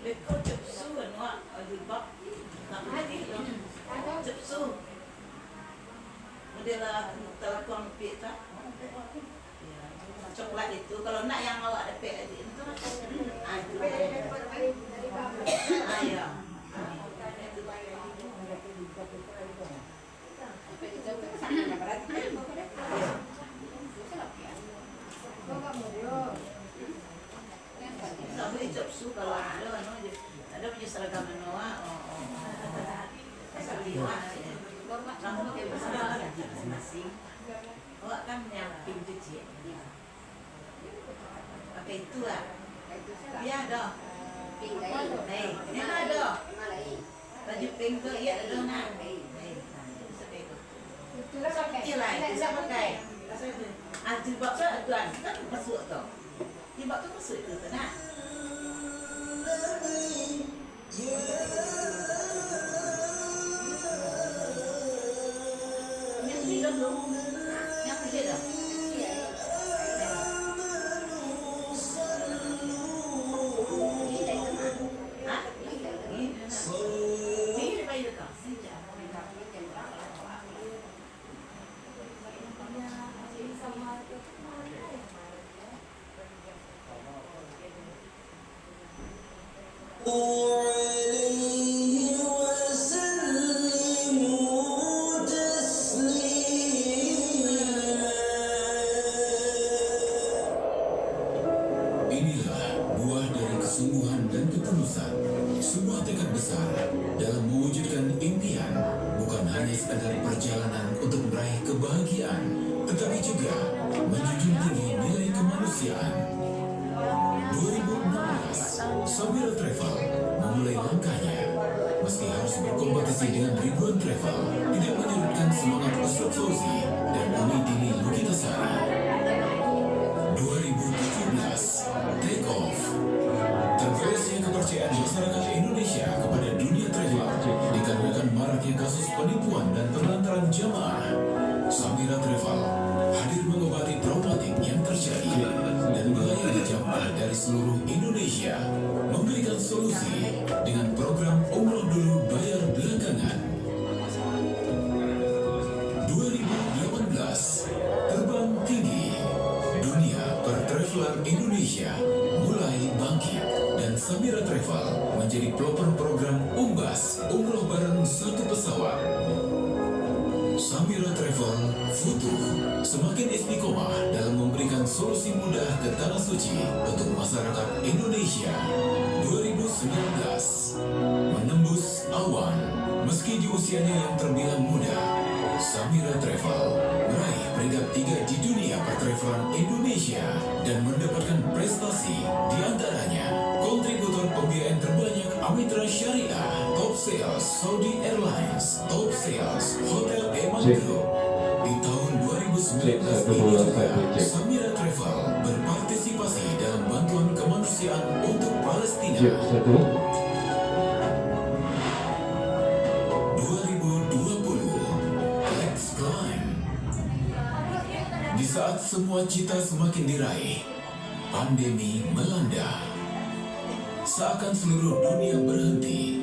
Lekor chụp su rồi nó ở dưới bắc nằm cái gì đó chụp su model telepon pita coklat itu kalau nak yang awak dapat itu ya sampai chụp su kalau ada punya seragam Noah kamu pakai besar masing-masing awak kan nyamping cuci pakai itu lah ya dah ini ada baju pink tu iya ada nak seperti lah bisa pakai jilbab tu tuan kan masuk tu jilbab tu masuk itu tu nak yang tiga belum yang tiga dah sekadar perjalanan untuk meraih kebahagiaan, tetapi juga menjunjung tinggi nilai kemanusiaan. 2016, Samira Travel memulai langkahnya. Meski harus berkompetisi dengan ribuan travel, tidak menyurutkan semangat Ustaz Fauzi dan Uni Dini Lukitasari. 2017, Take Off. Tergerusnya kepercayaan masyarakat Indonesia kepada dunia travel dikarenakan maraknya kasus penipuan dan penelantaran jamaah. Samira Travel hadir mengobati traumatik yang terjadi dan melayani jamaah dari seluruh Indonesia, memberikan solusi dengan program umroh dulu bayar belakangan. 2018, terbang tinggi. Dunia pertravelan Indonesia mulai bangkit dan Samira Travel menjadi pelopor program Umbas, umroh bareng satu pesawat. Samira Travel Futuh semakin istiqomah dalam memberikan solusi mudah ke Tanah Suci untuk masyarakat Indonesia. 2019, menembus awan. Meski di usianya yang terbilang muda, Samira Travel meraih peringkat 3 di dunia pertravelan Indonesia dan mendapatkan prestasi di antaranya kontributor pembiayaan terbanyak Amitra Syariah, Top Sales Saudi Airlines, Top Sales Hotel Eman Group. Di tahun 2019 ini juga Samira Travel berpartisipasi dalam bantuan kemanusiaan kemanusiaan untuk Palestina. 2020, Let's Climb. Di saat semua cita semakin diraih, pandemi melanda. Seakan seluruh dunia berhenti,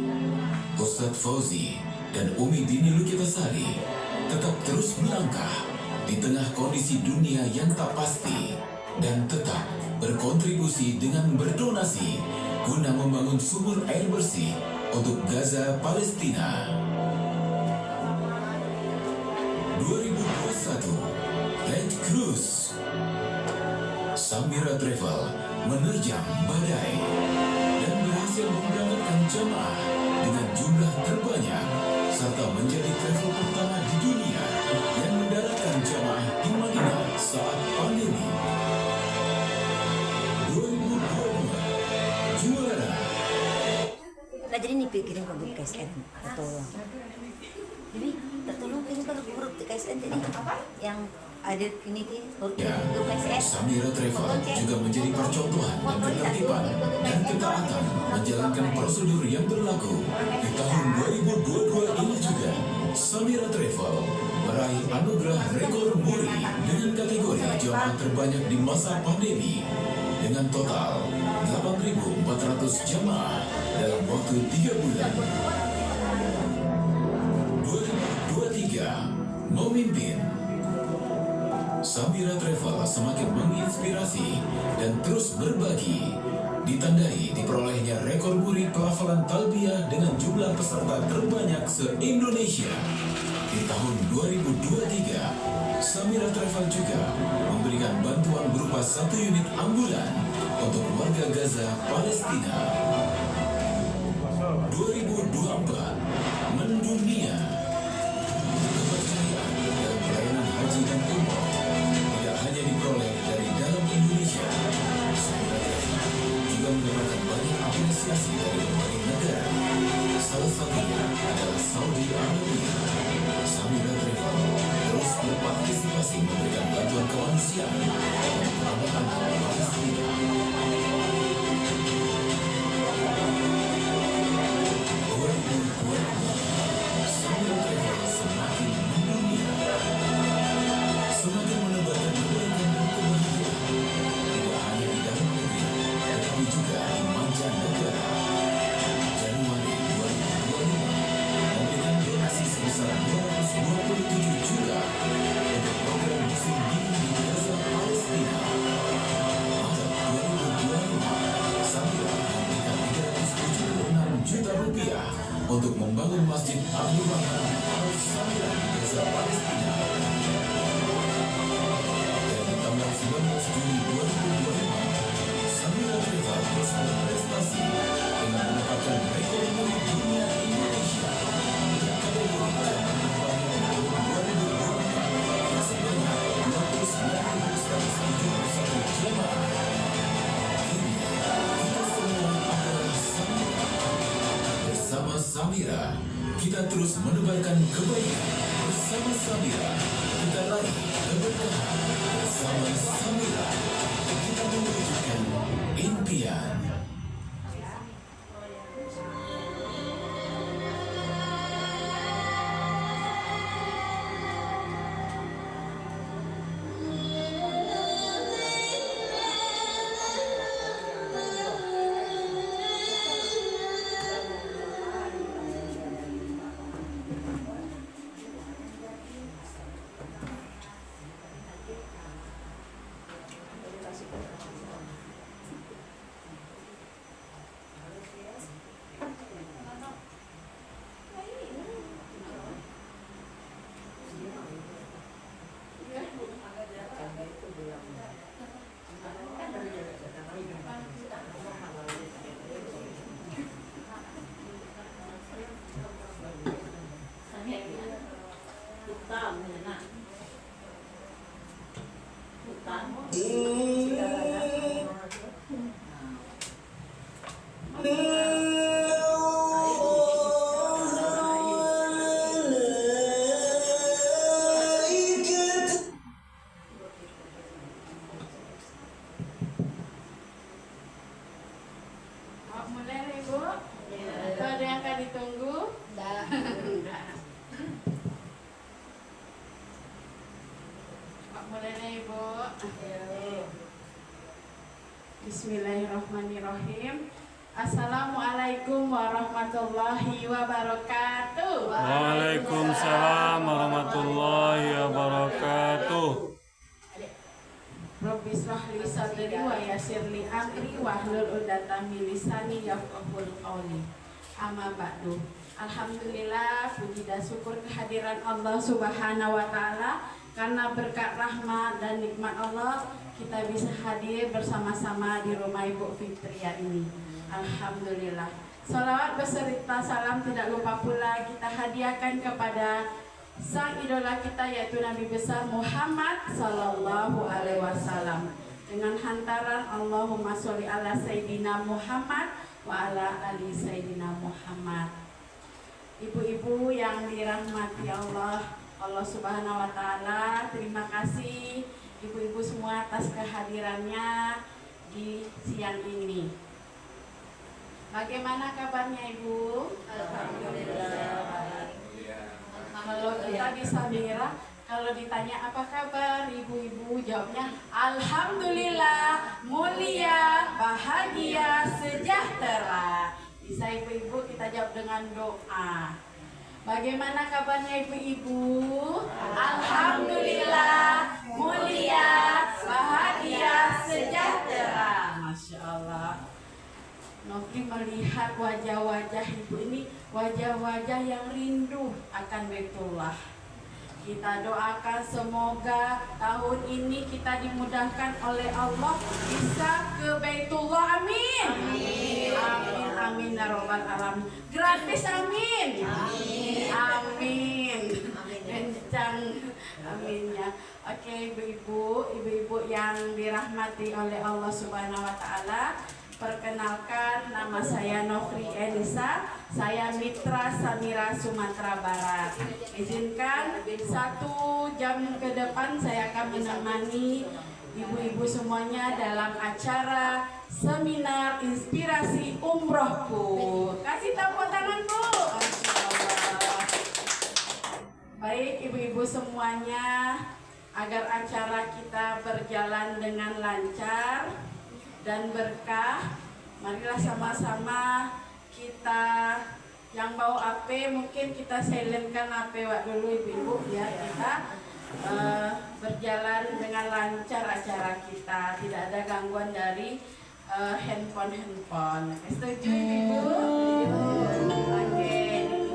Ustadz Fauzi dan Umi Dini Lukitasari tetap terus melangkah di tengah kondisi dunia yang tak pasti dan tetap berkontribusi dengan berdonasi guna membangun sumur air bersih untuk Gaza, Palestina. 2021, Red Cruise. Samira Travel menerjang badai dan berhasil memberangkatkan jamaah dengan jumlah terbanyak serta menjadi travel pertama di dunia yang mendaratkan jamaah di Madinah saat pandemi. 2022, juara. Nah, jadi nih pikirin ke grup KSN tertolong. Jadi tertolong ini kalau grup KSN jadi yang ada ini grup Ya, KSN. Samira Travel juga menjadi percontohan dan ketertiban dan ketaatan menjalankan prosedur yang berlaku. Di tahun 2022 ini juga, Samira Travel meraih anugerah rekor muri dengan kategori jamaah terbanyak di masa pandemi dengan total 8.400 jamaah dalam waktu 3 bulan. 2023, memimpin. Samira Travel semakin menginspirasi dan terus berbagi, ditandai diperolehnya rekor muri pelafalan talbiyah dengan jumlah peserta terbanyak se-Indonesia. Di tahun 2023, Samira Travel juga memberikan bantuan berupa 1 unit ambulan untuk warga Gaza, Palestina. 2024, mendunia. Kepercayaan dalam pelayanan haji dan umroh tidak hanya diperoleh dari dalam Indonesia. Samira Travel juga mendapatkan banyak apresiasi dari berbagai negara. Salah satunya adalah Saudi Arabia. Samira Travel terus berpartisipasi memberikan bantuan kemanusiaan untuk anak-anak Palestina. 2022, Samira Travel semakin mendunia, semakin menebarkan kebaikan dan kebahagiaan, tidak hanya di dalam negeri, tetapi juga di mancanegara. Januari 2025, memberikan donasi sebesar 227 juta untuk program musim dingin di Gaza, Palestina. Maret 2025, Samira memberikan 376 juta rupiah untuk membangun Masjid Abdul Rahman Al-Samira di Gaza, Palestina. Dan di tanggal 19 Juli 2025, Samira Travel terus berprestasi dengan mendapatkan rekor muri dunia Indonesia dengan kategori jamaah terbanyak di tahun 2024 sebanyak 29.171 jamaah. Kini, kita semua adalah Samira. Bersama Samira, kita terus menebarkan kebaikan. Bersama Samira, kita raih keberkahan. Bersama Samira, kita mewujudkan impian. Bismillahirrahmanirrahim. Assalamualaikum warahmatullahi wabarakatuh. Waalaikumsalam warahmatullahi wabarakatuh. Rabbi shrah li sadri wa yassir li amri wahlul 'uqdatam min lisani yafqahul qawli. Amma ba'du. Alhamdulillah, puji dan syukur kehadiran Allah Subhanahu wa taala, karena berkat rahmat dan nikmat Allah kita bisa hadir bersama-sama di rumah Ibu Fitria ini. Alhamdulillah. Salawat beserta salam tidak lupa pula kita hadiahkan kepada sang idola kita, yaitu Nabi besar Muhammad Sallallahu Alaihi Wasallam, dengan hantaran Allahumma sholli ala Sayyidina Muhammad wa ala ali Sayyidina Muhammad. Ibu-ibu yang dirahmati Allah Subhanahu wa taala, terima kasih ibu-ibu semua atas kehadirannya di siang ini. Bagaimana kabarnya Ibu? Alhamdulillah. Kalau kita di Samira, kalau ditanya apa kabar ibu-ibu, jawabnya Alhamdulillah, mulia, bahagia, sejahtera. Bisa ibu-ibu kita jawab dengan doa. Bagaimana kabarnya ibu-ibu? Alhamdulillah, mulia, bahagia, sejahtera. Masya Allah. Nofri melihat wajah-wajah ibu ini, wajah-wajah yang rindu akan Baitullah. Kita doakan semoga tahun ini kita dimudahkan oleh Allah bisa ke Baitullah, amin. Amin, amin, amin ya robbal alamin. Gratis, amin. Amin, amin. Kencang aminnya. Oke, ibu-ibu yang dirahmati oleh Allah Subhanahu wa taala, perkenalkan, nama saya Nofri Elisa, saya Mitra Samira Sumatera Barat. Izinkan 1 jam ke depan saya akan menemani ibu-ibu semuanya dalam acara seminar inspirasi umrohku. Kasih tepuk tangan Bu. Baik ibu-ibu semuanya, agar acara kita berjalan dengan lancar dan berkah, marilah sama-sama kita yang bawa HP, mungkin kita silentkan HP dulu ibu-ibu ya, kita berjalan dengan lancar acara kita, tidak ada gangguan dari handphone. Setuju ibu? Oke,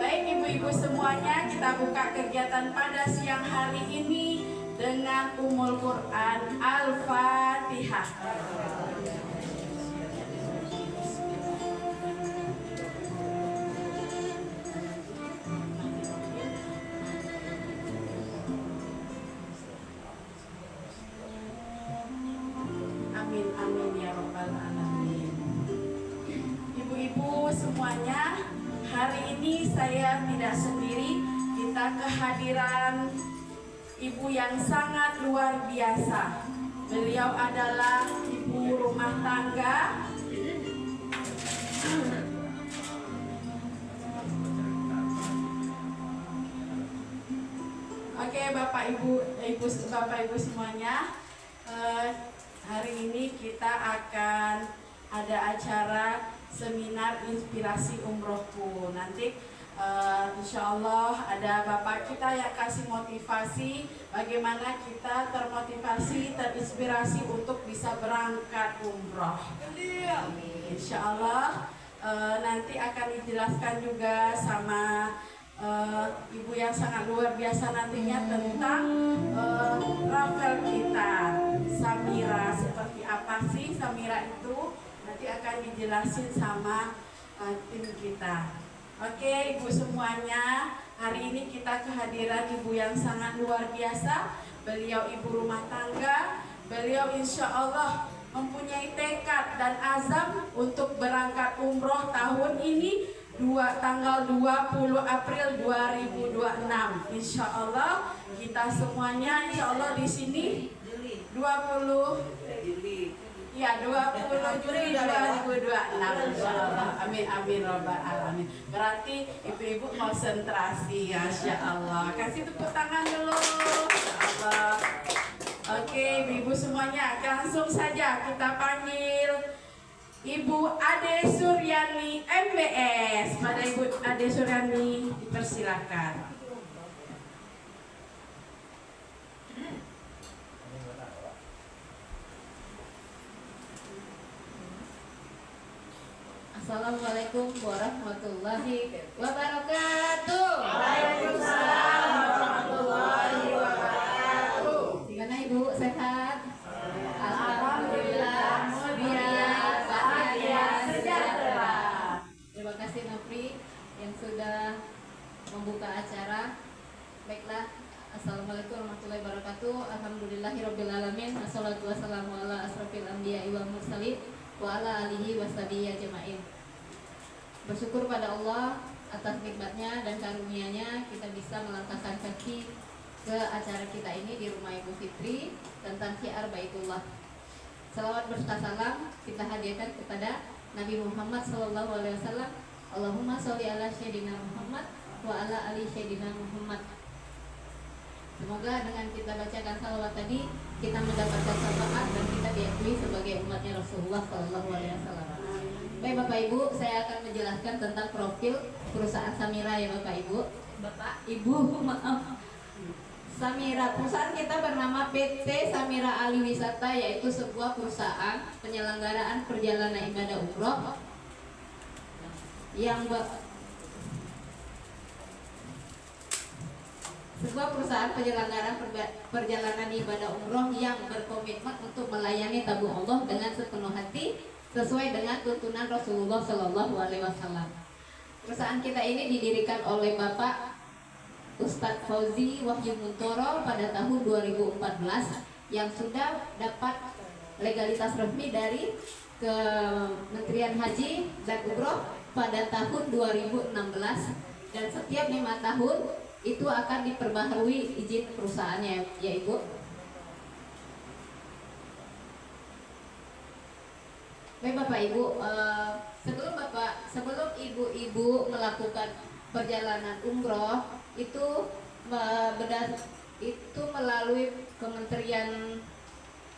baik ibu-ibu semuanya, kita buka kegiatan pada siang hari ini dengan Ummul Quran Al-Fatihah. Amin, amin ya robbal alamin. Ibu-ibu semuanya, hari ini saya tidak sendiri, kita kehadiran ibu yang sangat luar biasa. Beliau adalah ibu rumah tangga. Oke, Bapak Ibu semuanya, hari ini kita akan ada acara seminar inspirasi umrohku. Nanti insya Allah ada bapak kita yang kasih motivasi bagaimana kita termotivasi, terinspirasi untuk bisa berangkat umroh. Insya Allah nanti akan dijelaskan juga sama ibu yang sangat luar biasa nantinya tentang travel kita, Samira. Seperti apa sih Samira itu, nanti akan dijelasin sama tim kita. Oke, ibu semuanya, hari ini kita kehadiran ibu yang sangat luar biasa. Beliau ibu rumah tangga. Beliau insya Allah mempunyai tekad dan azam untuk berangkat umroh tahun ini, tanggal 20 April 2026. Insya Allah kita semuanya insya Allah di sini 20 Juli 2026 insyaallah. Amin amin robbal alamin. Berarti ibu-ibu konsentrasi ya, insyaallah. Kasih tepuk tangan dulu. Insyaallah. Oke, ibu-ibu semuanya, langsung saja kita panggil Ibu Ade Suryani MBS. Pada Ibu Ade Suryani dipersilakan. Assalamualaikum warahmatullahi wabarakatuh. Waalaikumsalam warahmatullahi wabarakatuh. Gimana Ibu, sehat? Alhamdulillah, mulia, bahagia, sejahtera. Terima kasih Nopri yang sudah membuka acara. Baiklah, Assalamualaikum warahmatullahi wabarakatuh. Alhamdulillahirabbil alamin. Wassalatu wassalamu ala asrofil anbiya'i wal mursalin wa ala alihi washabihi ajmain. Bersyukur pada Allah atas nikmatnya dan karunia-Nya kita bisa melangkahkan kaki ke acara kita ini di rumah Ibu Fitri tentang syiar Baitullah. Salawat berserta salam kita hadiahkan kepada Nabi Muhammad SAW. Allahumma sholli ala Sayyidina Muhammad wa ala ali Sayyidina Muhammad. Semoga dengan kita bacakan salawat tadi kita mendapatkan syafaat dan kita diakui sebagai umatnya Rasulullah SAW. Baik Bapak Ibu, saya akan menjelaskan tentang profil perusahaan Samira ya Bapak Ibu. Bapak Ibu, maaf. Samira, perusahaan kita bernama PT Samira Ali Wisata, yaitu sebuah perusahaan penyelenggaraan perjalanan ibadah umroh yang sebuah perusahaan penyelenggaraan perjalanan ibadah umroh yang berkomitmen untuk melayani tabung Allah dengan sepenuh hati sesuai dengan tuntunan Rasulullah Shallallahu Alaihi Wasallam. Perusahaan kita ini didirikan oleh Bapak Ustadz Fauzi Wahyu Muntoro pada tahun 2014 yang sudah dapat legalitas resmi dari Kementerian Haji dan Umroh pada tahun 2016, dan setiap 5 tahun itu akan diperbaharui izin perusahaannya ya Ibu. Baik Bapak Ibu, sebelum ibu-ibu melakukan perjalanan umroh itu melalui Kementerian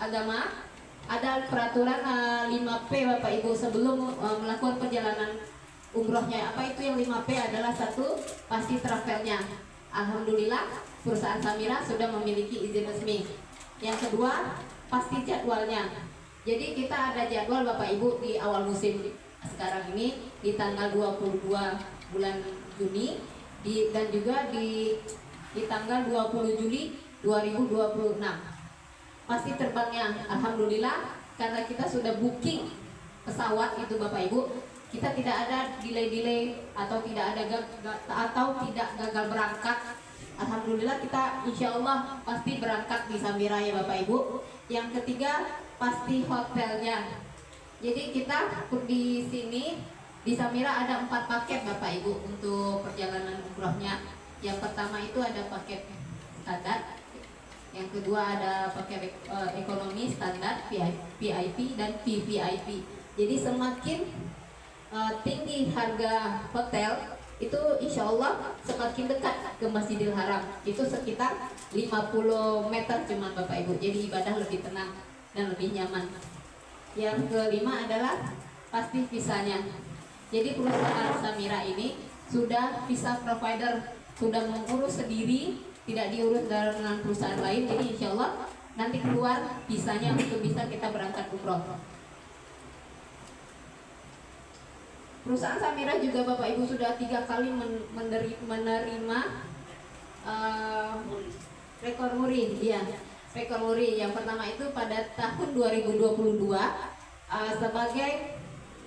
Agama ada peraturan 5P Bapak Ibu sebelum melakukan perjalanan umrohnya. Apa itu yang 5P? Adalah satu, pasti travelnya. Alhamdulillah perusahaan Samira sudah memiliki izin resmi. Yang kedua, pasti jadwalnya. Jadi kita ada jadwal Bapak Ibu di awal musim sekarang ini di tanggal 22 bulan Juni dan juga di tanggal 20 Juli 2026. Pasti terbangnya Alhamdulillah karena kita sudah booking pesawat itu Bapak Ibu. Kita tidak ada delay atau tidak gagal berangkat. Alhamdulillah kita insya Allah pasti berangkat di Samira ya Bapak Ibu. Yang ketiga pasti hotelnya. Jadi kita di sini di Samira ada 4 paket Bapak Ibu untuk perjalanan umrohnya. Yang pertama itu ada paket standar, yang kedua ada paket ekonomi standar, VIP dan VVIP. Jadi semakin tinggi harga hotel itu insya Allah semakin dekat ke Masjidil Haram. Itu sekitar 50 meter cuman Bapak Ibu. Jadi ibadah lebih tenang dan lebih nyaman. Yang kelima adalah pasti visanya. Jadi perusahaan Samira ini sudah visa provider, sudah mengurus sendiri, tidak diurus dengan perusahaan lain. Jadi insya Allah nanti keluar visanya untuk bisa kita berangkat umroh. Perusahaan Samira juga Bapak Ibu sudah 3 kali menerima rekor muri, ya. Rekor muri yang pertama itu pada tahun 2022 sebagai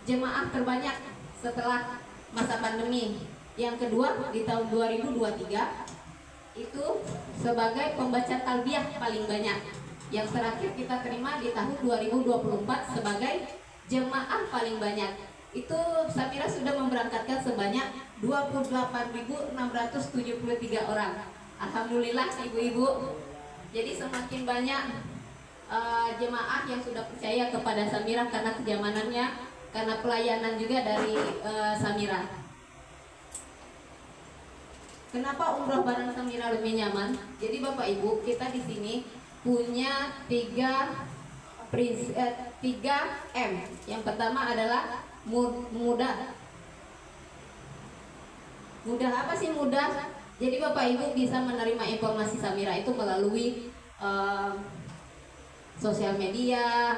jemaah terbanyak setelah masa pandemi. Yang kedua di tahun 2023 itu sebagai pembaca talbiyah paling banyak. Yang terakhir kita terima di tahun 2024 sebagai jemaah paling banyak. Itu Samira sudah memberangkatkan sebanyak 28.673 orang. Alhamdulillah ibu-ibu. Jadi semakin banyak jemaah yang sudah percaya kepada Samira karena kejamanannya, karena pelayanan juga dari Samira. Kenapa umroh bareng Samira lebih nyaman? Jadi Bapak Ibu, kita di sini punya 3 3M. Yang pertama adalah mudah. Mudah apa sih mudah? Jadi Bapak Ibu bisa menerima informasi Samira itu melalui sosial media,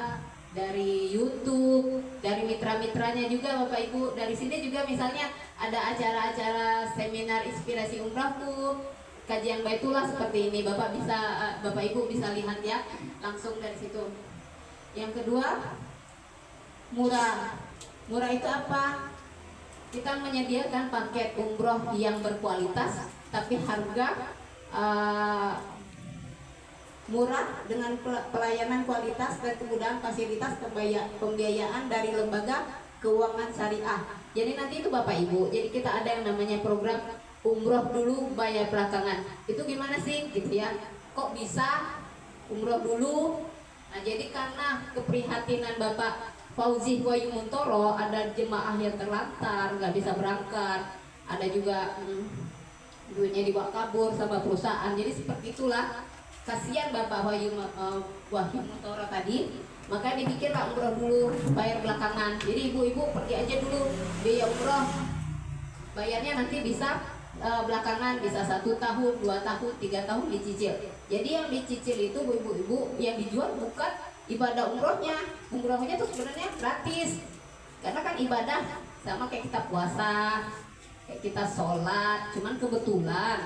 dari YouTube, dari mitra-mitranya juga Bapak Ibu. Dari sini juga misalnya ada acara-acara seminar inspirasi umrahku, kajian Baitullah seperti ini. Bapak Ibu bisa lihat ya langsung dari situ. Yang kedua, murah. Murah itu apa? Kita menyediakan paket umroh yang berkualitas tapi harga murah dengan pelayanan kualitas dan kemudahan fasilitas pembiayaan dari lembaga keuangan syariah. Jadi nanti itu Bapak Ibu, jadi kita ada yang namanya program umroh dulu bayar belakangan. Itu gimana sih gitu ya? Kok bisa umroh dulu? Nah, jadi karena keprihatinan Bapak Fauzi Wahyu Muntoro, ada jemaah yang terlantar, nggak bisa berangkat, ada juga duitnya dibawa kabur sama perusahaan. Jadi seperti itulah, kasihan Bapak Wahyu Muntoro tadi, maka dipikirlah umroh dulu, bayar belakangan. Jadi ibu-ibu pergi aja dulu biaya umroh, bayarnya nanti bisa belakangan, bisa 1 tahun, 2 tahun, 3 tahun dicicil. Jadi yang dicicil itu ibu-ibu, yang dijual bukan ibadah umrohnya. Umrohnya tuh sebenarnya gratis, karena kan ibadah sama kayak kita puasa, kayak kita sholat, cuman kebetulan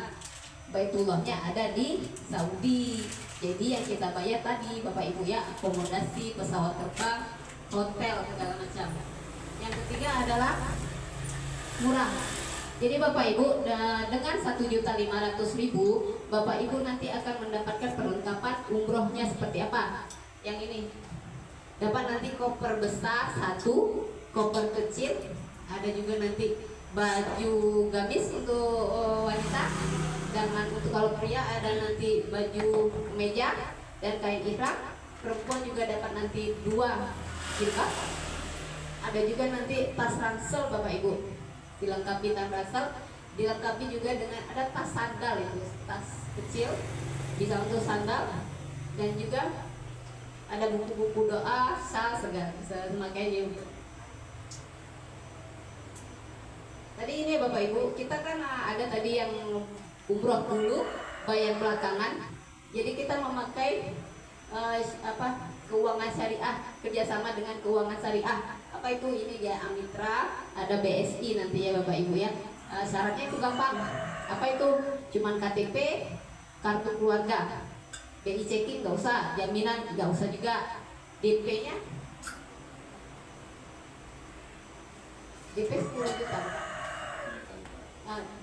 Baitullahnya ada di Saudi. Jadi yang kita bayar tadi Bapak Ibu ya, akomodasi, pesawat terbang, hotel, segala macam. Yang ketiga adalah murah. Jadi Bapak Ibu dengan 1.500.000 Bapak Ibu nanti akan mendapatkan perlengkapan umrohnya seperti apa? Yang ini dapat nanti koper besar 1, koper kecil, ada juga nanti baju gamis untuk wanita, dan untuk kalau pria ada nanti baju kemeja dan kain ihram. Perempuan juga dapat nanti 2 jilbab. Ada juga nanti tas ransel Bapak Ibu, dilengkapi tas ransel, dilengkapi juga dengan ada tas sandal itu, tas kecil bisa untuk sandal, dan juga ada buku-buku doa, sal, segala semacamnya. Tadi ini Bapak Ibu, kita kan ada tadi yang umroh dulu, bayar belakangan. Jadi kita memakai keuangan syariah, kerjasama dengan keuangan syariah. Apa itu? Ini ya Amitra, ada BSI nanti ya Bapak Ibu ya. Syaratnya itu gampang. Apa itu? Cuman KTP, kartu keluarga. BI checking nggak usah, jaminan nggak usah juga. DP-nya DP 10 juta.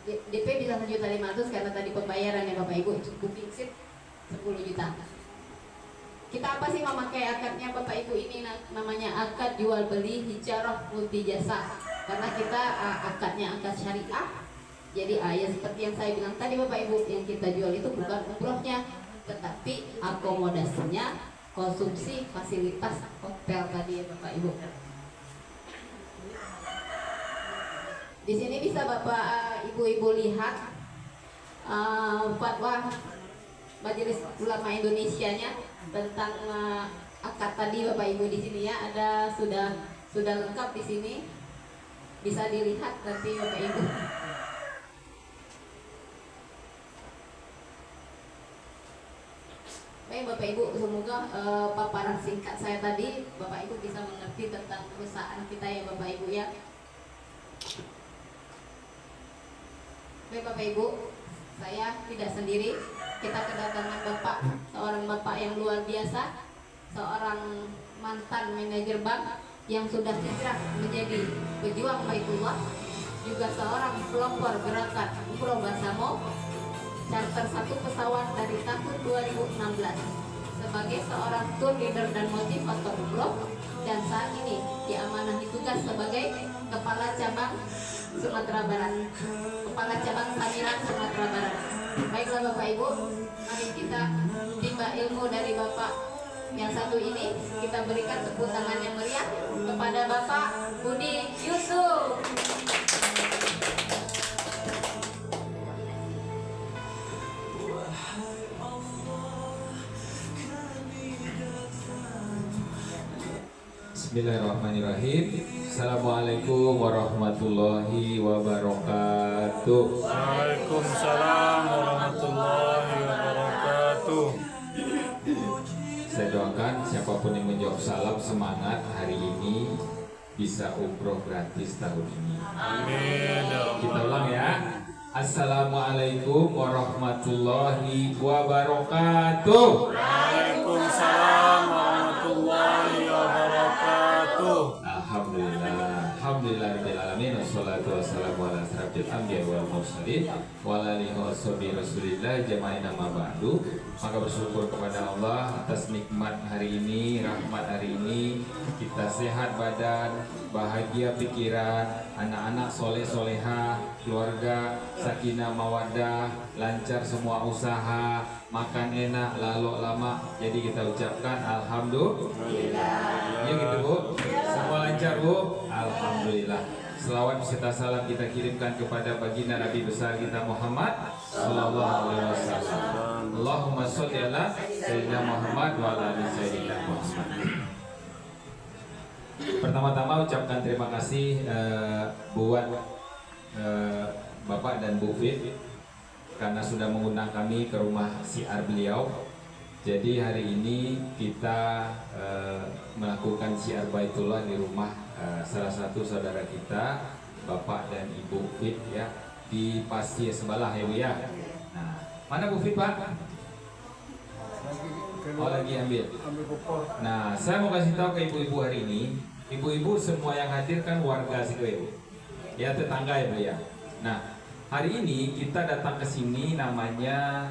DP bisa 1.500.000 karena tadi pembayaran ya Bapak Ibu, booking seat 10 juta. Kita apa sih memakai akadnya Bapak Ibu? Ini namanya akad jual beli hijarah multi jasa. Karena kita akadnya akad syariah. Jadi ya seperti yang saya bilang tadi Bapak Ibu, yang kita jual itu bukan umrohnya, tetapi akomodasinya, konsumsi, fasilitas hotel tadi ya Bapak Ibu. Di sini bisa Bapak Ibu lihat fatwa Majelis Ulama Indonesianya tentang akad tadi Bapak Ibu. Di sini ya ada sudah lengkap di sini, bisa dilihat nanti Bapak Ibu. Baik Bapak Ibu, semoga paparan singkat saya tadi Bapak Ibu bisa mengerti tentang perusahaan kita ya Bapak Ibu ya. Baik Bapak Ibu, saya tidak sendiri. Kita kedatangan Bapak, seorang Bapak yang luar biasa, seorang mantan manajer bank yang sudah hijrah menjadi pejuang Baitullah, juga seorang pelopor gerakan umroh bersama, charter 1 pesawat dari tahun 2016 sebagai seorang tour leader dan motivator umroh, dan saat ini diamanahi tugas sebagai Kepala Cabang Sumatera Barat, Kepala Cabang Samiran Sumatera Barat. Baiklah Bapak Ibu, mari kita timba ilmu dari Bapak yang satu ini. Kita berikan tepuk tangan yang meriah kepada Bapak Budi Yusuf. Bismillahirrahmanirrahim. Assalamualaikum warahmatullahi wabarakatuh. Waalaikumsalam warahmatullahi wabarakatuh. Saya doakan siapapun yang menjawab salam semangat hari ini bisa umroh gratis tahun ini. Amin ya Kita rabbal ulang ya. Assalamualaikum warahmatullahi wabarakatuh. Waalaikumsalam warahmatullahi wabarakatuh. Alhamdulillah alamin wassalatu wassalamu ala asrofil anbiya wal mursalin wa ala alihi washabihi rasulillah jama'in amma ba'du. Maka bersyukur kepada Allah atas nikmat hari ini, rahmat hari ini, kita sehat badan, bahagia pikiran, anak-anak soleh soleha, keluarga sakinah mawaddah, lancar semua usaha, makan enak, lalu lama. Jadi kita ucapkan alhamdulillah. Ya gitu Bu. Semua lancar Bu. Alhamdulillah. Selawat serta salam kita kirimkan kepada baginda Nabi besar kita Muhammad sallallahu alaihi wasallam. Allahumma sholli ala sayyidina Muhammad wa ala ali sayyidina Muhammad. Pertama-tama ucapkan terima kasih buat Bapak dan Bu Fit karena sudah mengundang kami ke rumah siar beliau. Jadi hari ini kita melakukan siar Baitullah di rumah salah satu saudara kita, Bapak dan Ibu Fit ya, di Pasir Sebalah ya Bu ya. Nah, mana Bu Fit Pak? Oh lagi ambil. Nah, saya mau kasih tahu ke ibu-ibu hari ini, ibu-ibu semua yang hadir kan warga situ ya Bu. Ya tetangga ya Bu ya. Nah, hari ini kita datang ke sini namanya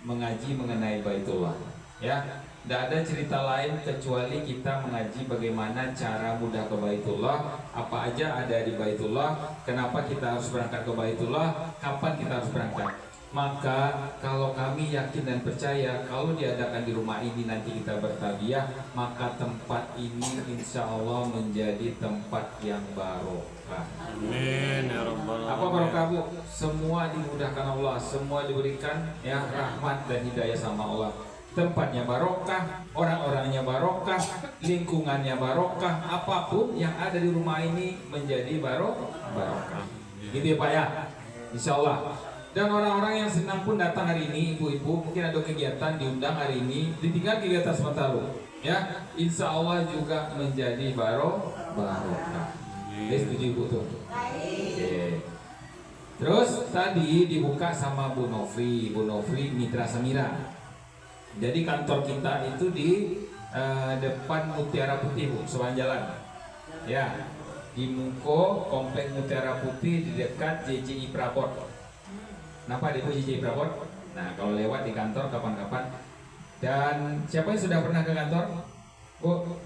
mengaji mengenai Baitullah ya. Tidak ada cerita lain kecuali kita mengaji bagaimana cara mudah ke Baitullah, apa aja ada di Baitullah, kenapa kita harus berangkat ke Baitullah, kapan kita harus berangkat. Maka kalau kami yakin dan percaya kalau diadakan di rumah ini nanti kita bertabiah, maka tempat ini insya Allah menjadi tempat yang barokah. Amin ya rabbal alamin. Apa barokah Bu? Semua dimudahkan Allah, semua diberikan ya rahmat dan hidayah sama Allah. Tempatnya barokah, orang-orangnya barokah, lingkungannya barokah, apapun yang ada di rumah ini menjadi barokah. Gitu ya Pak ya, insya Allah. Dan orang-orang yang senang pun datang hari ini, ibu-ibu mungkin ada kegiatan diundang hari ini, ditinggal kegiatan sebentar loh, ya, insya Allah juga menjadi barokah. Setuju ibu tuh. Oke. Terus tadi dibuka sama Bu Nofri Mitra Samira. Jadi kantor kita itu di depan Mutiara Putih Bu, sepanjang jalan. Ya, di Muko Komplek Mutiara Putih di dekat JJI Prapot. Kenapa di JJI Prapot? Nah, kalau lewat di kantor kapan-kapan. Dan siapa yang sudah pernah ke kantor? Bu,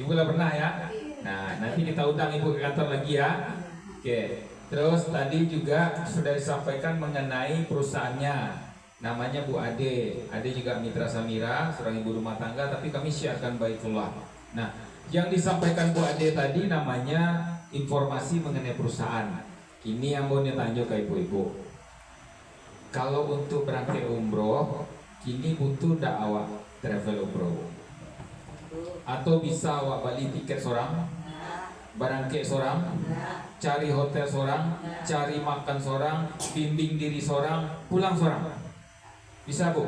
Ibu udah pernah ya? Nah, nanti kita undang Ibu ke kantor lagi ya. Oke. Terus tadi juga sudah disampaikan mengenai perusahaannya. Namanya Bu Ade juga Mitra Samira, seorang ibu rumah tangga, tapi kami syiarkan Baitullah. Nah, yang disampaikan Bu Ade tadi namanya informasi mengenai perusahaan. Ini yang mau ditanya ke ibu-ibu. Kalau untuk berangkat umroh, kini butuh ndak awak travel umroh? Atau bisa awak beli tiket seorang, berangkat seorang, cari hotel seorang, cari makan seorang, bimbing diri seorang, pulang seorang? Bisa Bu?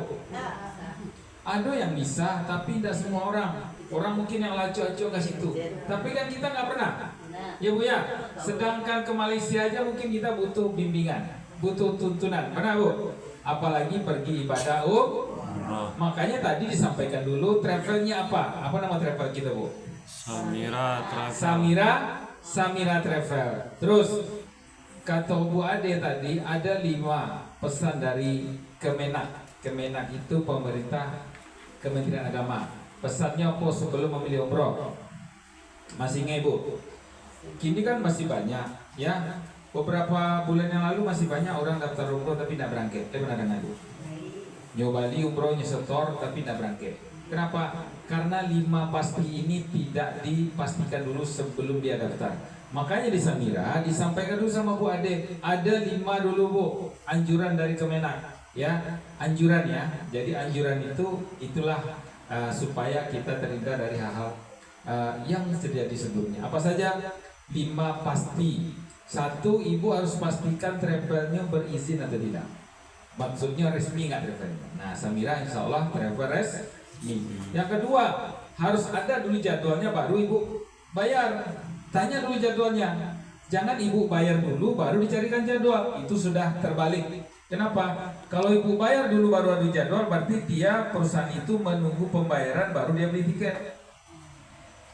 Ada yang bisa, tapi tidak semua orang. Orang mungkin yang lacu-lacu ke situ. Tapi kan kita nggak pernah. Ya Bu ya. Sedangkan ke Malaysia aja mungkin kita butuh bimbingan, butuh tuntunan. Pernah Bu? Apalagi pergi ibadah Makanya tadi disampaikan dulu travelnya apa? Apa nama travel kita Bu? Samira Travel. Terus kata Bu Ade tadi ada 5 pesan dari Kemenak itu pemerintah Kementerian Agama. Pesannya apa sebelum memilih umroh? Masih ingat Bu? Kini kan masih banyak ya. Beberapa bulan yang lalu masih banyak orang daftar umroh tapi tidak berangkat. Pernah dengar Bu? Nyobali umrohnya setor tapi tidak berangkat. Kenapa? Karena 5 pasti ini tidak dipastikan dulu sebelum dia daftar. Makanya di Samira disampaikan dulu sama Bu Ade, ada 5 dulu Bu, anjuran dari Kemenak. Ya, anjuran ya. Jadi anjuran itulah supaya kita terhindar dari hal-hal yang terjadi sebelumnya. Apa saja? 5 pasti. 1, ibu harus pastikan travelnya berizin atau tidak. Maksudnya resmi nggak travelnya. Nah, Samira insya Allah travel resmi. Yang kedua, harus ada dulu jadwalnya baru ibu bayar. Tanya dulu jadwalnya. Jangan ibu bayar dulu baru dicarikan jadwal. Itu sudah terbalik. Kenapa? Kalau ibu bayar dulu baru ada jadwal, berarti perusahaan itu menunggu pembayaran baru dia beli tiket.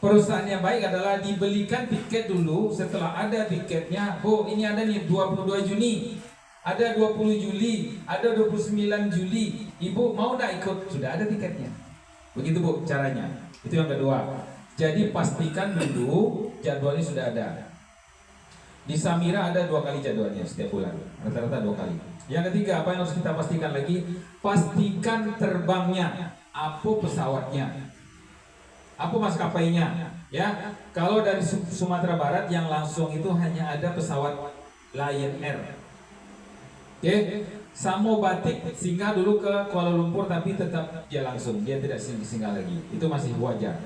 Perusahaan yang baik adalah dibelikan tiket dulu. Setelah ada tiketnya, Bu, ini ada nih 22 Juni, ada 20 Juli, ada 29 Juli. Ibu mau nggak ikut? Sudah ada tiketnya. Begitu Bu caranya. Itu yang kedua. Jadi pastikan dulu jadwalnya sudah ada. Di Samira ada 2 kali jadwalnya setiap bulan, rata-rata 2 kali. Yang ketiga, apa yang harus kita pastikan lagi? Pastikan terbangnya, apa pesawatnya, apa maskapainya. Ya, kalau dari Sumatera Barat yang langsung itu hanya ada pesawat Lion Air. Oke, Samo Batik singgah dulu ke Kuala Lumpur, tapi tetap dia langsung, dia tidak singgah lagi. Itu masih wajar.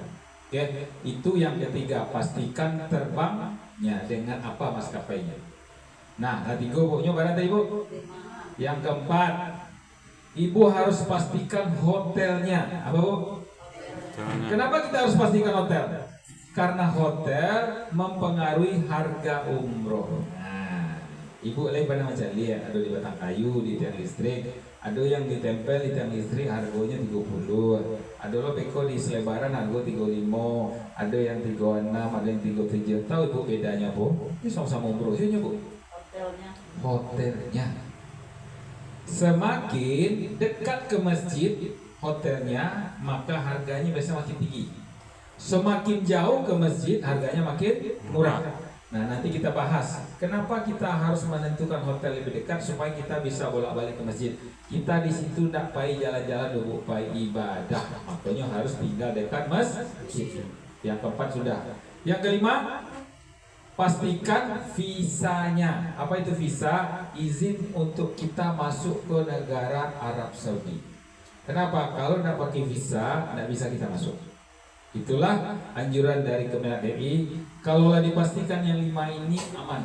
Oke, itu yang ketiga, pastikan terbangnya dengan apa maskapainya. Nah, tiga Bu, nyoba nanti Ibu. Yang keempat, Ibu harus pastikan hotelnya. Apa Bu? Kenapa kita harus pastikan hotel? Karena hotel mempengaruhi harga umroh. Nah, Ibu lihat pada macam lihat, ada di batang kayu, di tiang listrik, ada yang ditempel di tiang listrik harganya 30, ada lo beko di selebaran harga 35, ada yang 36, ada yang 37. Tahu Ibu bedanya Bu? Ini sama-sama umroh sih Bu. Hotelnya. Semakin dekat ke masjid hotelnya, maka harganya biasa makin tinggi. Semakin jauh ke masjid, harganya makin murah. Nah, nanti kita bahas kenapa kita harus menentukan hotel lebih dekat supaya kita bisa bolak-balik ke masjid. Kita di situ tidak payah jalan-jalan dulu, payah ibadah. Makanya harus tinggal dekat masjid. Yang keempat sudah. Yang kelima, pastikan visanya. Apa itu visa? Izin untuk kita masuk ke negara Arab Saudi. Kenapa? Kalau tidak pakai visa, tidak bisa kita masuk. Itulah anjuran dari Kemenag RI. Kalaulah dipastikan yang 5 ini aman.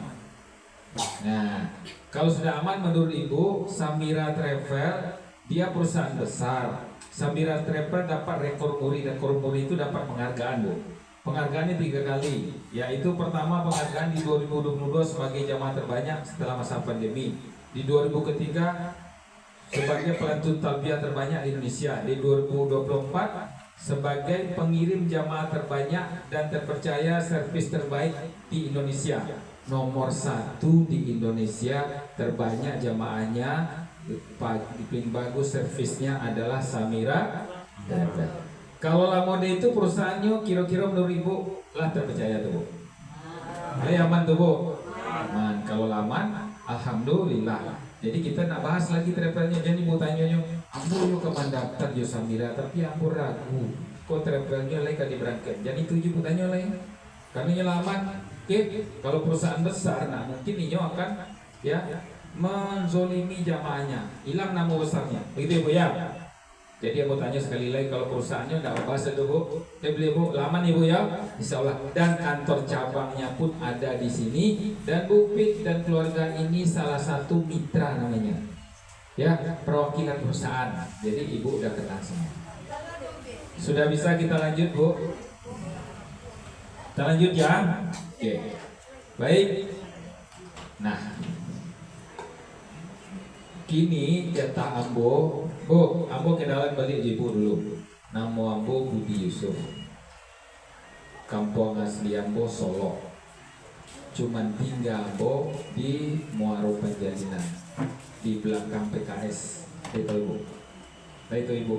Nah, kalau sudah aman menurut Ibu, Samira Travel dia perusahaan besar. Samira Travel dapat rekor muri. Rekor muri itu dapat penghargaan Bu. Penghargaannya 3 kali. Yaitu pertama penghargaan di 2022 sebagai jamaah terbanyak setelah masa pandemi. Di 2003 sebagai pelantun talbiyah terbanyak di Indonesia. Di 2024 sebagai pengirim jamaah terbanyak dan terpercaya servis terbaik di Indonesia. Nomor 1 di Indonesia, terbanyak jamaahnya, paling bagus servisnya adalah Samira. Kalau Lamode itu perusahaannya kira-kira menurut Ibu lah terpercaya tuh Bu. Aman tuh Bu. Aman. Kalau aman, alhamdulillah. Jadi kita nak bahas lagi travelnya. Jadi mau tanya ambo yuk kemana daftar yo Samira, tapi ambo ragu. Kok travelnya lain kali berangkat. Jadi tujuh tanya lain. Karena nyelamat. Oke, kalau perusahaan besar, nah mungkin ini akan ya menzolimi jamaahnya, hilang nama besarnya. Begitu Bu ya. Jadi aku tanya sekali lagi, kalau perusahaannya tidak bahas itu Bu, beli Bu, lama nih Bu ya, insya Allah. Dan kantor cabangnya pun ada di sini. Dan Bu Pik dan keluarga ini salah satu mitra namanya, ya perwakilan perusahaan. Jadi Ibu udah kenal semua. Sudah bisa kita lanjut Bu? Kita lanjut ya. Oke, baik. Nah, kini jatah ambo. Bu, ambo kenalan balik Ibu dulu. Nama ambo Budi Yusuf. Kampung asli ambo Solo. Cuman tinggal ambo di Muaro Penjalinan, di belakang PKS. Itu Ibu. Nah itu Ibu.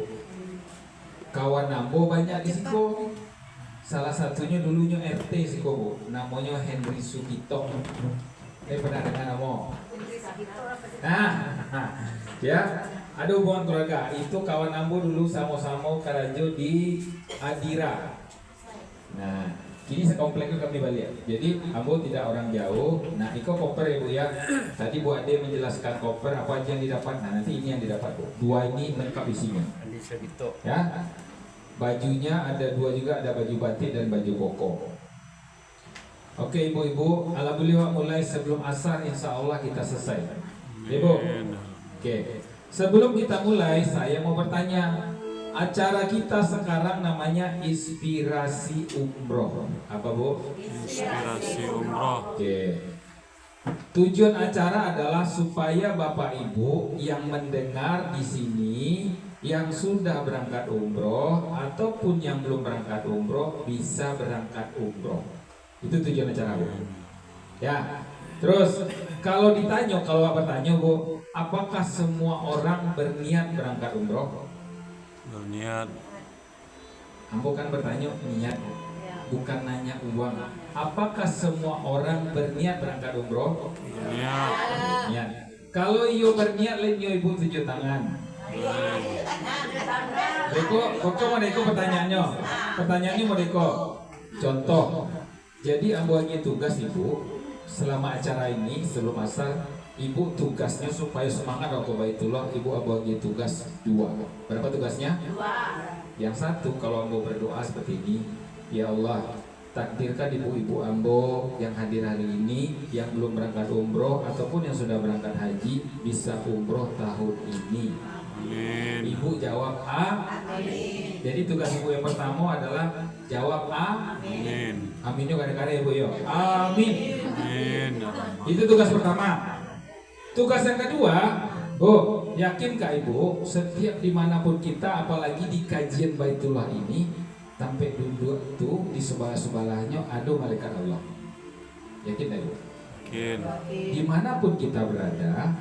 Kawan ambo banyak di Siko. Salah satunya dulunya RT Siko Bu. Namanya Henry Sugito. Pernah dengar nama? Nah, ya. Ada hubungan keluarga. Itu kawan ambo dulu sama-sama karajo di Adira. Nah, kini sekompleknya kami balik. Jadi ambo tidak orang jauh. Nah, iko koper ya Bu ya. Tadi Bu Ade menjelaskan koper apa aja yang didapat. Nah, nanti ini yang didapat Bu. 2 ini lengkap isinya. Ya. Bajunya ada 2 juga, ada baju batik dan baju koko. Oke ibu-ibu, alhamdulillah mulai sebelum asar insya Allah kita selesai. Ibu. Oke. Sebelum kita mulai, saya mau bertanya. Acara kita sekarang namanya Inspirasi Umroh. Apa Bu? Inspirasi umroh. Oke. Tujuan acara adalah supaya Bapak Ibu yang mendengar di sini, yang sudah berangkat umroh ataupun yang belum berangkat umroh bisa berangkat umroh. Itu tujuan acara Bu. Ya. Terus kalau ditanya, kalau Bapak tanya Bu, apakah semua orang berniat berangkat umroh? Berniat. Ambo kan bertanya niat, bukan nanya uang. Apakah semua orang berniat berangkat umroh? Berniat. Niat. Kalau iyo berniat, lain iyo ibu tunjuk tangan. Deko, kok mau deko pertanyaannya? Pertanyaannya mau deko. Contoh. Jadi ambo lagi tugas ibu selama acara ini sebelum asar. Ibu tugasnya supaya semangat aku baitullah. Ibu ambo lagi tugas 2. Berapa tugasnya? 2. Yang satu, kalau ambo berdoa seperti ini, ya Allah, takdirkan ibu-ibu ambo yang hadir hari ini, yang belum berangkat umroh ataupun yang sudah berangkat haji bisa umroh tahun ini. Amin. Ibu jawab A. Amin. Jadi tugas ibu yang pertama adalah jawab A. Amin. Aminnya kadang-kadang ibu yo. Amin. Amin. Itu tugas pertama. Tugas yang kedua, Bu, yakinkah ibu setiap dimanapun kita, apalagi di kajian Baitullah ini, sampai duduk tuh di sebelah-sebelahnya ada malaikat Allah. Yakin tak ibu? Yakin. Dimanapun kita berada,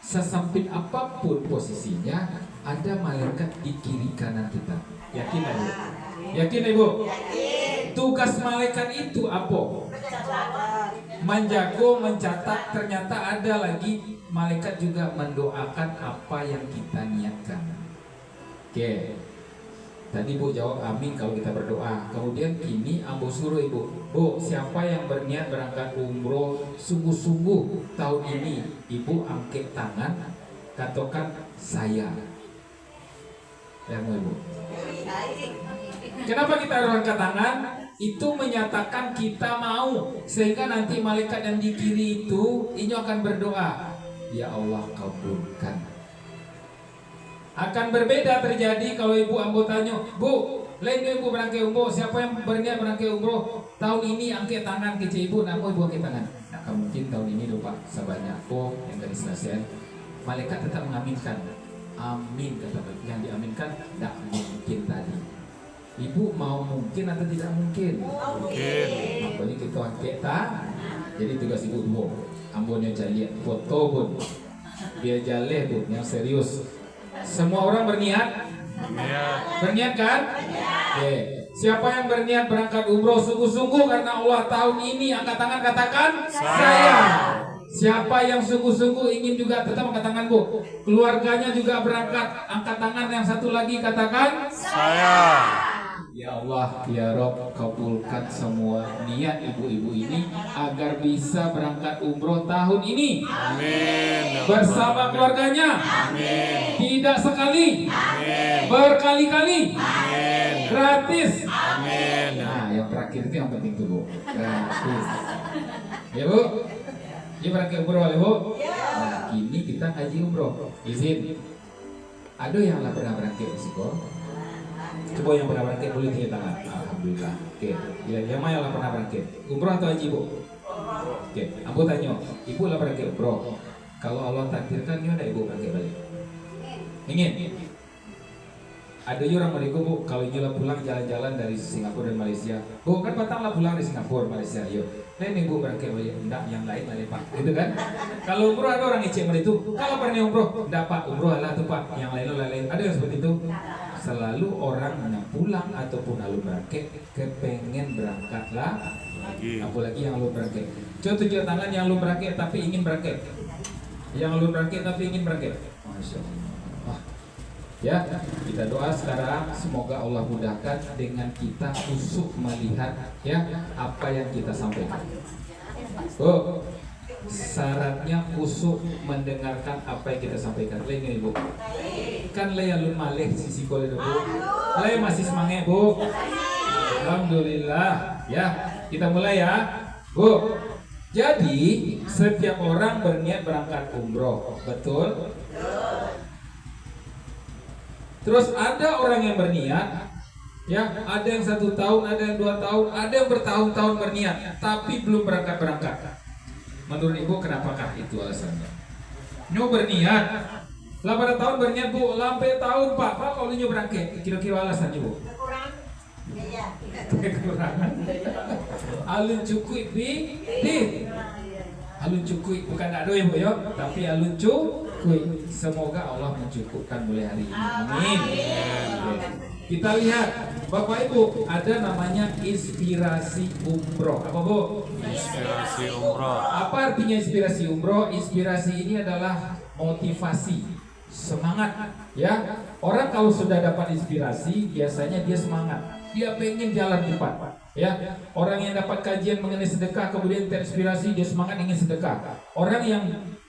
sesempit apapun posisinya, ada malaikat di kiri kanan kita. Yakin tak ibu? Yakin ibu? Tugas malaikat itu apa? Menjago, mencatat. Ternyata ada lagi malaikat juga mendoakan apa yang kita niatkan. Oke. Tadi Bu jawab amin kalau kita berdoa. Kemudian kini ambo suruh ibu, Bu, siapa yang berniat berangkat umroh sungguh-sungguh tahun ini, ibu angkat tangan, katakan saya. Ya mau ibu. Kenapa kita harus angkat tangan? Itu menyatakan kita mau, sehingga nanti malaikat yang di kiri itu ini akan berdoa, ya Allah kabulkan. Akan berbeda terjadi kalau ibu ambo tanya, Bu, lain ibu berangkat umroh, siapa yang berniat berangkat umroh tahun ini angkat tangan ke ibu, nama ibu angkat tangan. Nah, mungkin tahun ini lupa sebanyak yang dari selesai. Malaikat tetap mengaminkan. Amin kata yang diaminkan, tidak mungkin tadi. Ibu mau mungkin atau tidak mungkin? Mungkin. Makanya kita angkat tangan. Jadi tugas ibu dua, ambonya lihat foto pun, biar jaleh pun yang serius. Semua orang berniat? Berniat kan? Oke. Siapa yang berniat berangkat umroh sungguh-sungguh karena Allah tahun ini, angkat tangan katakan saya. Siapa yang sungguh-sungguh ingin juga tetap angkat tangan Bu. Keluarganya juga berangkat, angkat tangan. Yang satu lagi katakan saya. Ya Allah, ya Rob, kabulkan semua niat ibu-ibu ini agar bisa berangkat umroh tahun ini. Amin. Bersama keluarganya. Amin. Tidak sekali. Amin. Berkali-kali. Amin. Gratis. Amin. Nah, yang terakhir itu yang penting tuh Bu. Gratis. Ya Bu. Ini berangkat umroh ya Bu. Nah, kini kita ngaji umroh. Izin. Ada yang lah pernah berangkat di Siko? Coba yang pernah berangkat boleh tinggi tangan. Alhamdulillah. Oke. Ya, yang mana yang pernah berangkat? Umroh atau haji Bu? Oke. Ambo tanya, ibu lah berangkat umroh. Kalau Allah takdirkan, nyonya ibu berangkat balik. Ingin? Ada orang mereka Bu, kalau nyonya pulang jalan-jalan dari Singapura dan Malaysia. Bu kan patang lah pulang dari Singapura, Malaysia. Yuk. Lain ibu berangkat balik. Enggak, yang lain lah Pak. Gitu kan? Kalau umroh ada orang icek mereka itu. Kalau pernah umroh, enggak Pak. Umroh lah tuh Pak. Yang lain. Ada yang seperti itu. Selalu orang yang pulang ataupun lalu berangkat kepengen berangkatlah lagi. Apalagi yang lalu berangkat. Coba tunjuk tangan yang lalu berangkat tapi ingin berangkat. Yang lalu berangkat tapi ingin berangkat. Masya Allah. Wah. Ya, kita doa sekarang semoga Allah mudahkan dengan kita usuk melihat ya apa yang kita sampaikan. Bu, syaratnya khusyuk mendengarkan apa yang kita sampaikan. Le nggak ibu? Kan le alun malih sisi kole bu. Le masih semangat bu. Alhamdulillah. Ya, kita mulai ya, bu. Jadi setiap orang berniat berangkat umroh, betul? Terus ada orang yang berniat, ya, ada yang 1 tahun, ada yang 2 tahun, ada yang bertahun-tahun berniat, tapi belum berangkat. Menurut ibu kenapakah itu alasannya? Nyu berniat, lah pada tahun berniat bu, lampai tahun pak kalau nyu berangkat, kira-kira alasannya bu? Kekurangan. Alun cukup bi, alun cukup bukan ada ya bu ya, tapi alun cukup. Semoga Allah mencukupkan mulai hari ini. Amin. Kita lihat, Bapak Ibu, ada namanya inspirasi umroh. Apa bu? Inspirasi umroh. Apa artinya inspirasi umroh? Inspirasi ini adalah motivasi, semangat. Ya, orang kalau sudah dapat inspirasi, biasanya dia semangat. Dia pengen jalan cepat. Ya, orang yang dapat kajian mengenai sedekah kemudian terinspirasi, dia semangat ingin sedekah. Orang yang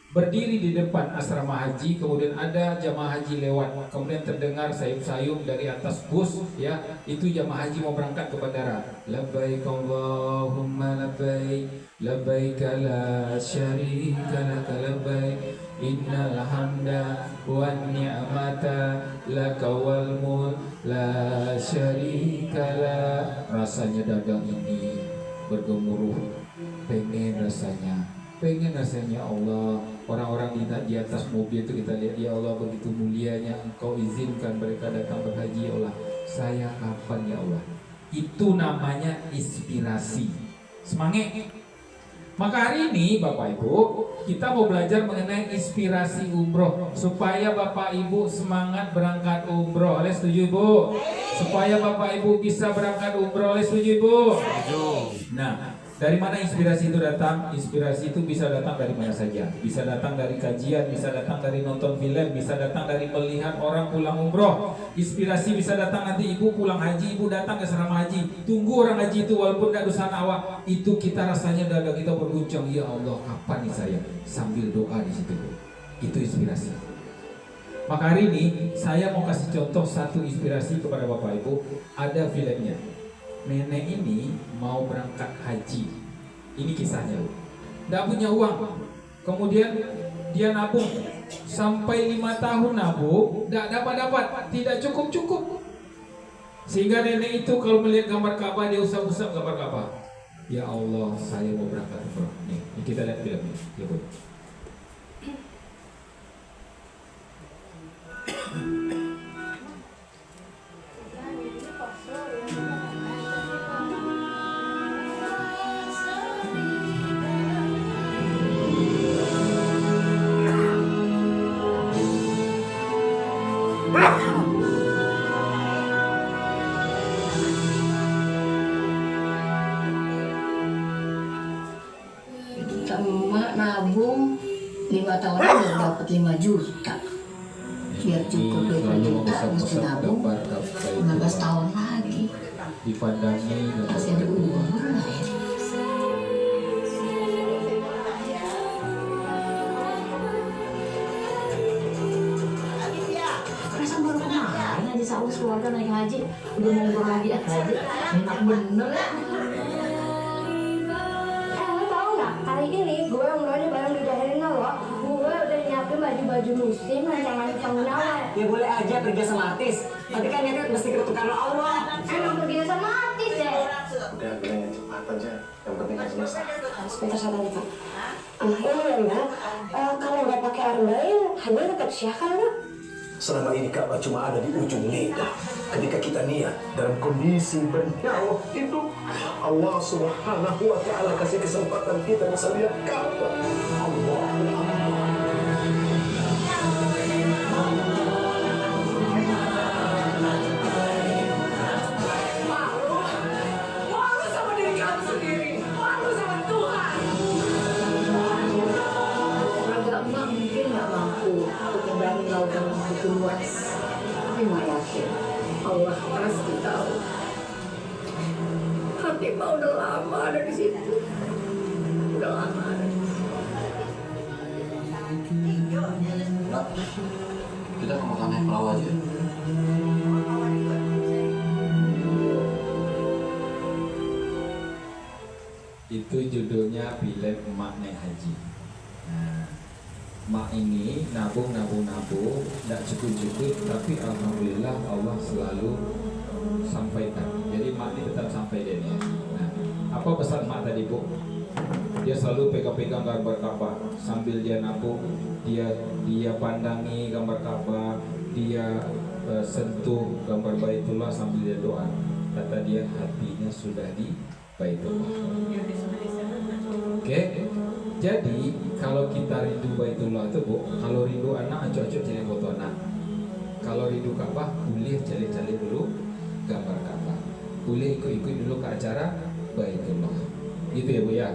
berdiri di depan asrama haji, kemudian ada jamaah haji lewat, kemudian terdengar sayup-sayup dari atas bus, ya, itu jamaah haji mau berangkat ke bandara. Labbaik Allahumma labbaik, labbaik la syarika lak labbaik, innal hamda wan ni'mata laka wal mulk la syarika lak. Rasanya dada ini bergemuruh, pengen rasanya Allah. Orang-orang di atas mobil itu kita lihat, ya Allah begitu mulianya Engkau izinkan mereka datang berhaji, ya Allah. Saya kapan ya Allah? Itu namanya inspirasi, semangat. Maka hari ini Bapak Ibu, kita mau belajar mengenai inspirasi umroh supaya Bapak Ibu semangat berangkat umroh. Oleh setuju Ibu? Supaya Bapak Ibu bisa berangkat umroh. Oleh setuju Ibu? Setuju. Nah, dari mana inspirasi itu datang? Inspirasi itu bisa datang dari mana saja. Bisa datang dari kajian, bisa datang dari nonton film, bisa datang dari melihat orang pulang umroh. Inspirasi bisa datang nanti ibu pulang haji, ibu datang ke asrama haji, tunggu orang haji itu walaupun gak dosa awak, itu kita rasanya dada kita berguncang. Ya Allah, kapan nih saya? Sambil doa di situ. Itu inspirasi. Maka hari ini saya mau kasih contoh satu inspirasi kepada Bapak Ibu. Ada filmnya. Nenek ini mau berangkat haji. Ini kisahnya. Tidak punya uang. Kemudian dia nabung sampai 5 tahun nabung, tidak dapat, tidak cukup. Sehingga nenek itu kalau melihat gambar Ka'bah, dia usap-usap gambar Ka'bah. Ya Allah, saya mau berangkat umroh. Nih, kita lihat filmnya. Ya, Bu. Emak nabung 5 tahun udah dapat 5 juta. Biar cukup 5 juta mesti nabung 15 tahun lagi. Dipandangi Masih ada umur lah ya. Perasaan baru kemarin aja Saus keluarga naik haji, udah mau umroh lagi haji. Enak bener ya. Hari ini gue umrohnya bareng dijahirin lo. Gue udah nyiapin baju-baju muslim rancangan pengawal. Ya boleh aja pergi sama artis, tapi kan niatnya mesti ketukan Allah. Emang pergi sama artis ya? Udah bilang yang cepat aja, yang penting kan selesai. Sebentar sabar nih Pak. Ini ya, kalau nggak pakai arbain, haji tetap syah kan Pak? Selama ini Ka'bah cuma ada di ujung lidah. Ketika kita niat dalam kondisi bernyawa hidup, Allah Subhanahu wa Ta'ala kasih kesempatan kita bisa lihat Ka'bah. Allah. Malu sama diri kamu sendiri, malu sama Tuhan. Agak emak mungkin nggak mampu untuk membangun lautan yang begitu luas. Tapi emak yakin Allah pasti tahu. Hati emak udah lama ada di situ. Udah lama ada di situ. Kita ke makan pulau aja. Itu judulnya film Mak Naik Haji. Nah, Mak ini nabung, tidak cukup, tapi alhamdulillah Allah selalu sampaikan. Jadi Mak ini tetap sampai dia. Nah, apa pesan Mak tadi, Bu? Dia selalu pegang-pegang gambar Ka'bah sambil dia nabung, dia pandangi gambar Ka'bah, dia sentuh gambar Baitullah sambil dia doa. Kata dia hatinya sudah di Baitullah. Oke. Jadi kalau kita rindu Baitullah itu, Bu, kalau rindu anak acok-acok jadi foto anak. Kalau rindu Ka'bah boleh cari-cari dulu gambar Ka'bah. Boleh ikut-ikut dulu ke acara Baitullah. Gitu ya, Bu ya.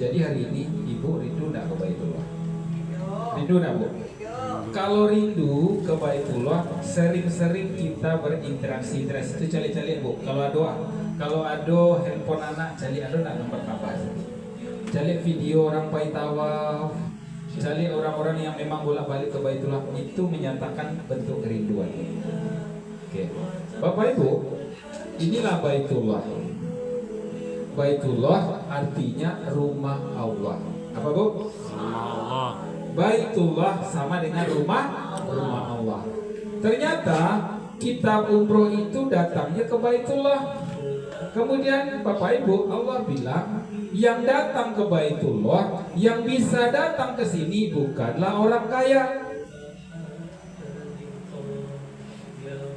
Jadi hari ini Ibu rindu enggak ke Baitullah? Rindu enggak, Bu? Kalau rindu ke Baitullah, sering-sering kita berinteraksi itu cari-cari, Bu. Kalau ada handphone anak, cari ada nak gambar Ka'bah. Cari video orang pai tawaf, cari orang-orang yang memang bolak-balik ke Baitullah, itu menyatakan bentuk kerinduan. Oke. Bapak Ibu, inilah Baitullah. Baitullah artinya rumah Allah. Apa, Bu? Rumah Allah. Baitullah sama dengan rumah Allah. Ternyata kitab umroh itu datangnya ke Baitullah. Kemudian Bapak Ibu, Allah bilang yang datang ke Baitullah, yang bisa datang ke sini bukanlah orang kaya.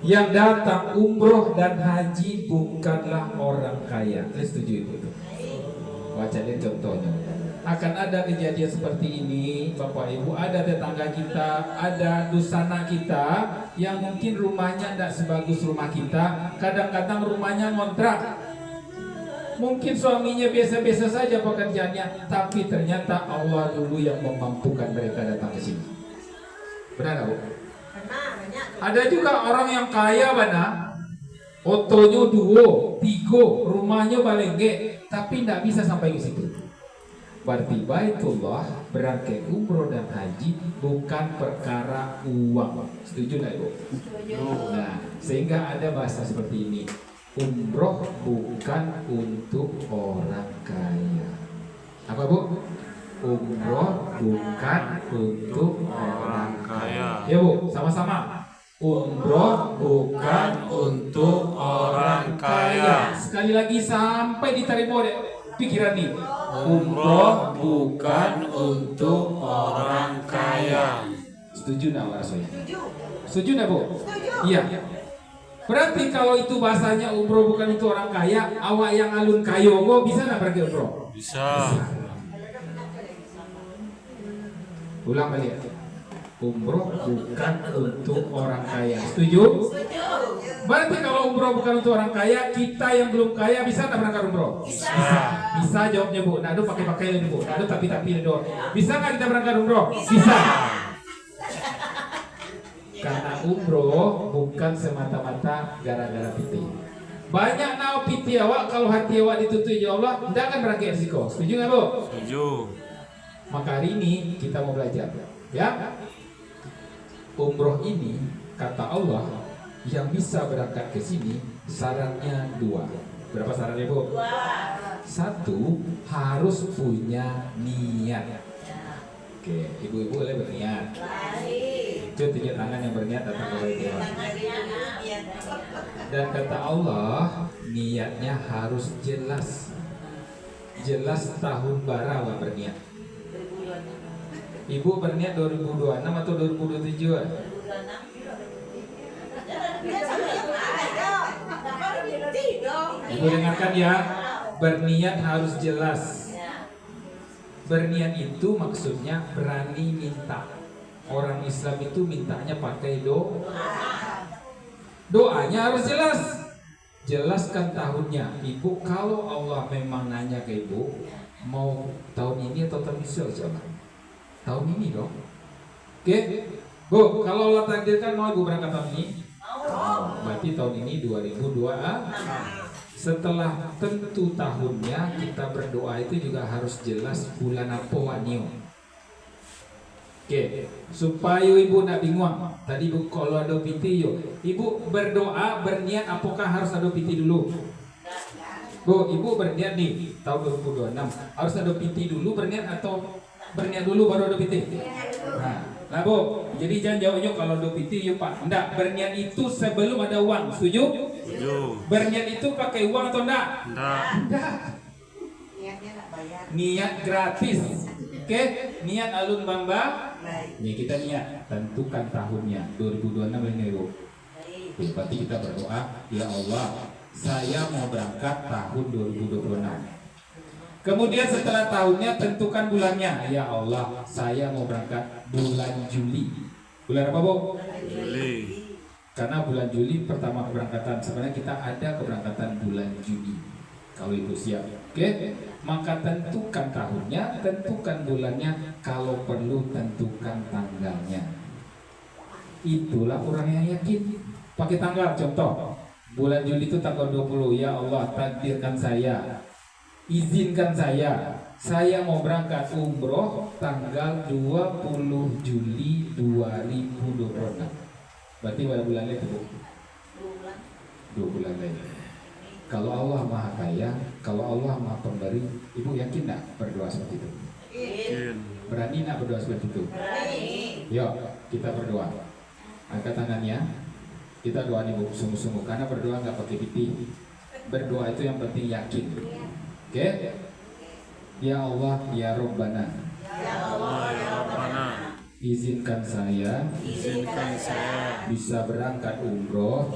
Yang datang umroh dan haji bukanlah orang kaya. Saya setuju itu. Baca lihat contohnya. Akan ada kejadian seperti ini, Bapak Ibu. Ada tetangga kita, ada dusana kita yang mungkin rumahnya tidak sebagus rumah kita. Kadang-kadang rumahnya ngontrak. Mungkin suaminya biasa-biasa saja pekerjaannya, tapi ternyata Allah dulu yang memampukan mereka datang ke sini. Benar, Bu? Ada juga orang yang kaya, Bana, otonya 2, 3, rumahnya balengge, tapi tidak bisa sampai ke situ. Berarti Baitullah berangkat umroh dan haji bukan perkara uang. Setuju nggak, Bu? Nah, sehingga ada bahasa seperti ini. Umroh bukan untuk orang kaya. Apa, Bu? Umroh bukan untuk orang kaya. Ya, Bu, sama-sama. Umroh bukan untuk orang kaya. Sekali lagi sampai diterima deh pikiran nih. Umroh bukan untuk orang kaya. Setuju nggak, Mas? Setuju nggak, Bu? Iya. Berarti kalau itu bahasanya umroh bukan untuk orang kaya, awak yang alun kayogo bisa nggak pergi umroh? Bisa. Ulang balik. Umroh bukan untuk orang kaya. Setuju? Berarti kalau umroh bukan untuk orang kaya, kita yang belum kaya bisa nggak berangkat umroh? Bisa. Bisa jawabnya, Bu. Nado pakai-pakai ini, Bu. Nado tapi dor. Bisa nggak kita berangkat umroh? Bisa. Karena umroh bukan semata-mata gara-gara piti. Banyak nao piti awak, kalau hati awak ditutup ya Allah, tidak akan berangkat risiko. Setuju nggak, Bu? Setuju. Maka hari ini kita mau belajar, ya. Umroh ini kata Allah yang bisa berangkat ke sini syaratnya 2. Berapa syaratnya, Bu? 1, harus punya niat. Oke, ibu-ibu boleh berniat. Coba tunjuk tangan yang berniat datang ke Baitullah. Dan kata Allah, niatnya harus jelas. Jelas tahun bara awak berniat. Ibu berniat 2026 atau 2027? Ibu dengarkan ya, berniat harus jelas. Berniat itu maksudnya berani minta. Orang Islam itu mintanya pakai doa. Doanya harus jelas. Jelaskan tahunnya. Ibu, kalau Allah memang nanya ke ibu, mau tahun ini atau tahun besok, tahun ini dong. Oke, Bu, kalau Allah takdirkan mau ibu berangkat tahun ini, berarti tahun ini 2002. Setelah tentu tahunnya, kita berdoa itu juga harus jelas bulan apa wanio. Oke, supaya ibu nak bingung. Tadi ibu kalau ada piti yuk, ibu berdoa berniat apakah harus ada piti dulu? Bu, ibu berniat nih tahun 2026 harus ada piti dulu berniat atau berniat dulu baru ada piti? Nah bu, jadi jangan jawabnya kalau ada piti yuk pak. Enggak, berniat itu sebelum ada uang, setuju? Setuju. Berniat itu pakai uang atau enggak? Enggak. Niat gratis. Oke, niat alun bamba. Nih kita niat, tentukan tahunnya 2026 ini bu. Berarti kita berdoa, ya Allah, saya mau berangkat tahun 2026. Kemudian setelah tahunnya tentukan bulannya, ya Allah, saya mau berangkat bulan Juli. Bulan apa bu? Juli. Karena bulan Juli pertama keberangkatan. Sebenarnya kita ada keberangkatan bulan Juni. Kalau ibu siap, oke? Maka tentukan tahunnya, tentukan bulannya, kalau perlu tentukan tanggalnya. Itulah orang yang yakin. Pakai tanggal, contoh bulan Juli itu tanggal 20. Ya Allah, takdirkan saya, izinkan saya mau berangkat umroh tanggal 20 Juli 2026. Berarti pada bulan itu 2 bulan lagi. Kalau Allah Maha Kaya, kalau Allah Maha Pemberi, ibu yakin nak berdoa seperti itu? Berani nak berdoa seperti itu? Yuk, kita berdoa. Angkat tangannya. Kita doa nih bu, sungguh-sungguh. Karena berdoa nggak pakai piti. Berdoa itu yang penting yakin. Oke? Ya Allah, ya Rabbana. Ya Allah, ya Rabbana. Izinkan saya bisa berangkat umroh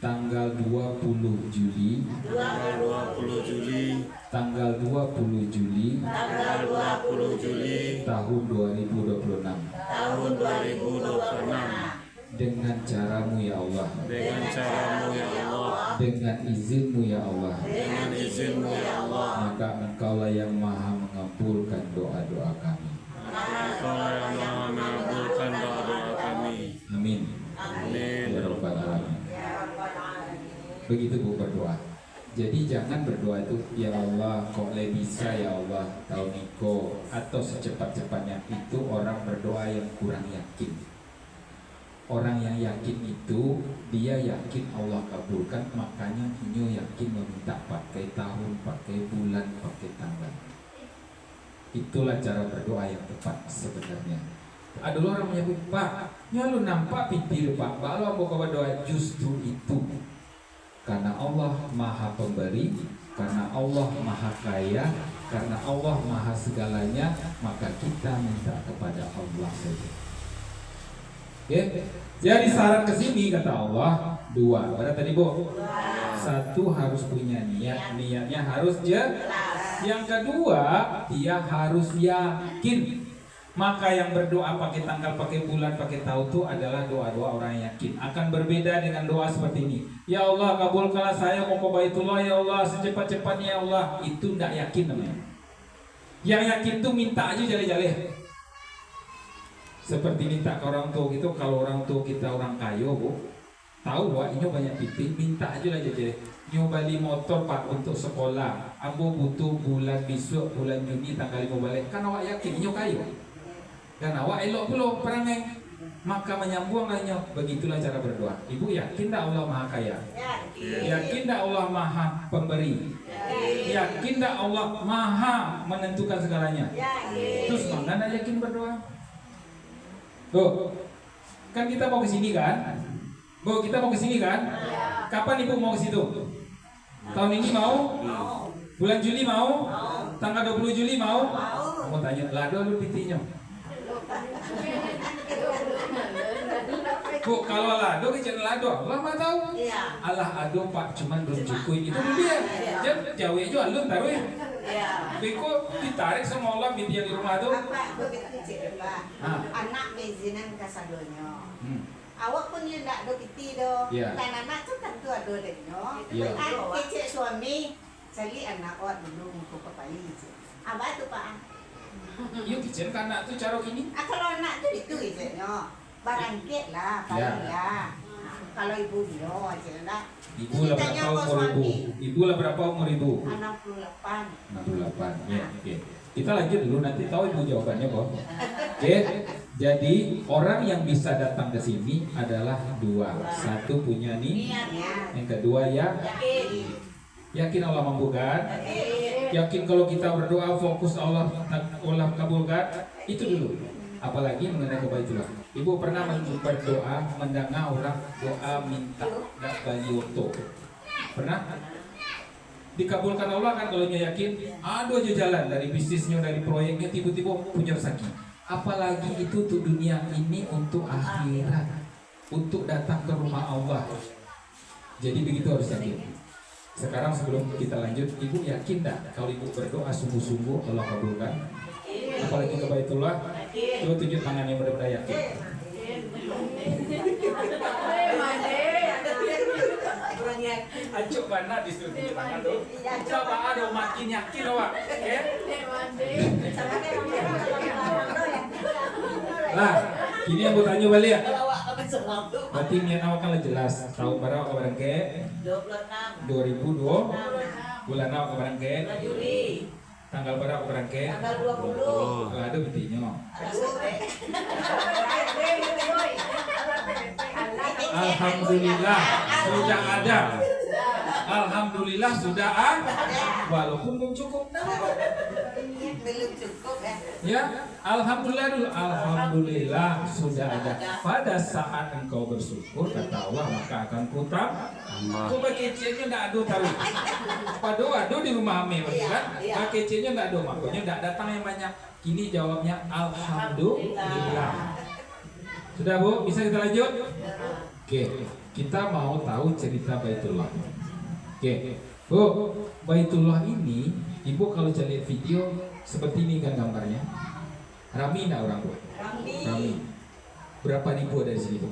tanggal 20 Juli tahun 2026 dengan caramu ya Allah, dengan izinmu ya Allah, maka engkaulah yang maha mengabulkan doa-doa kami. Amin. Ya Rabbal Alamin. Begitu bu berdoa. Jadi jangan berdoa itu ya Allah kok le bisa ya Allah tahun niko atau secepat-cepatnya. Itu orang berdoa yang kurang yakin. Orang yang yakin itu dia yakin Allah kabulkan, makanya inyo yakin meminta pakai tahun, pakai bulan, pakai tanggal. Itulah cara berdoa yang tepat sebenarnya. Ada orang menyebut Pak, ya lu nampak pitir Pak, kalau aku berdoa justru itu. Karena Allah Maha Pemberi, karena Allah Maha Kaya, karena Allah Maha segalanya, maka kita minta kepada Allah saja. Oke? Jadi syarat kesini kata Allah 2. Pada tadi bu, 1 harus punya niat, niatnya harus jelas. Yang kedua, dia harus yakin. Maka yang berdoa pakai tanggal, pakai bulan, pakai tahun itu adalah doa-doa orang yang yakin. Akan berbeda dengan doa seperti ini. Ya Allah, kabulkanlah saya mau ke Baitullah ya Allah, secepat-cepatnya ya Allah. Itu tidak yakin namanya. Yang yakin itu minta aja jale-jale. Seperti minta ke orang tua gitu. Kalau orang tua kita orang kaya bu, tahu bahwa ini banyak titik, minta aja lah jale. Nyo beli motor pak untuk sekolah. Ambo butuh bulan besok, bulan Juni tanggal 5 balik. Kan awak yakin nyo kaya. Dan awak elok pula perangai, maka menyambung lainnya. Begitulah cara berdoa. Ibu yakin tak Allah Maha Kaya? Yakin tak Allah Maha Pemberi? Yakin tak Allah Maha menentukan segalanya? Terus mana nak yakin berdoa? Tuh, kan kita mau ke sini kan? Bu, kita mau ke sini kan? Kapan ibu mau ke situ? Tahun ini mau? Bulan Juli mau? Tanggal 20 Juli mau? Kamu tanya, lado lu pitinya? Bu, kalau lado kecil lado, Allah mah tahu. Allah ado pak, cuman belum cukup itu dia. Jauh aja alun taruh ya. Beko ditarik sama Allah binti yang di rumah tuh. Anak izinan kasadonyo. Awak pun yang tak ada piti do. Dan anak tu tentu ada denyo. Kecil suami, sali anak awak dulu muka papai. Abah tu pak. Yuk kecil kan anak tu cara gini. Kalau anak tu itu izinyo. Barangkit lah, paling ya. Kalau ibu dia aja lah. Ibu lah berapa umur ibu? Ibu lah berapa umur ibu? 68. 68. Ya, oke. Kita lanjut dulu, nanti tahu ibu jawabannya kok. Oke, jadi orang yang bisa datang ke sini adalah dua. Satu punya niat, yang kedua ya yakin Allah mampukan. Yakin kalau kita berdoa fokus Allah kabulkan. Itu dulu. Apalagi mengenai kebaitulah. Ibu pernah berdoa mendengar orang doa minta gak bayoto. Pernah? Dikabulkan Allah kan kalau yakin. Aduh aja jalan dari bisnisnya, dari proyeknya, tiba-tiba punya rezeki. Apalagi itu untuk dunia ini, untuk akhirat, untuk datang ke rumah Allah. Jadi begitu harus yakin. Sekarang sebelum kita lanjut, ibu yakin tak kalau ibu berdoa sungguh-sungguh Allah kabulkan? Apalagi ke Baitullah, coba tunjuk tangan yang benar-benar yakin. Acuk mana disuruh tunjuk tangan tuh? Coba ada makin yakin awak, oke? Lah, ini yang mau tanya balik ya. Berarti niat awak kan jelas. Tahun berapa awak berangkat? 2002. Bulan awak berangkat? Tanggal berapa berangkat? Tanggal 20. Ada buktinya. Alhamdulillah sudah ada. Alhamdulillah sudah ada. Walaupun belum cukup. Belum cukup Ya, alhamdulillah dulu. Alhamdulillah sudah ada. Pada saat engkau bersyukur kata Allah maka akan kutambah. Coba kecilnya enggak ada tahu. Padu di rumah Ame kan? Kecilnya enggak ada, makanya enggak datang yang banyak. Kini jawabnya alhamdulillah. Sudah Bu, bisa kita lanjut? Oke, kita mau tahu cerita Baitullah. Oke, Bu, Baitullah ini, Ibu kalau lihat video seperti ini kan gambarnya. Rami enggak orang Bu? Rami. Berapa ribu ada di sini Bu?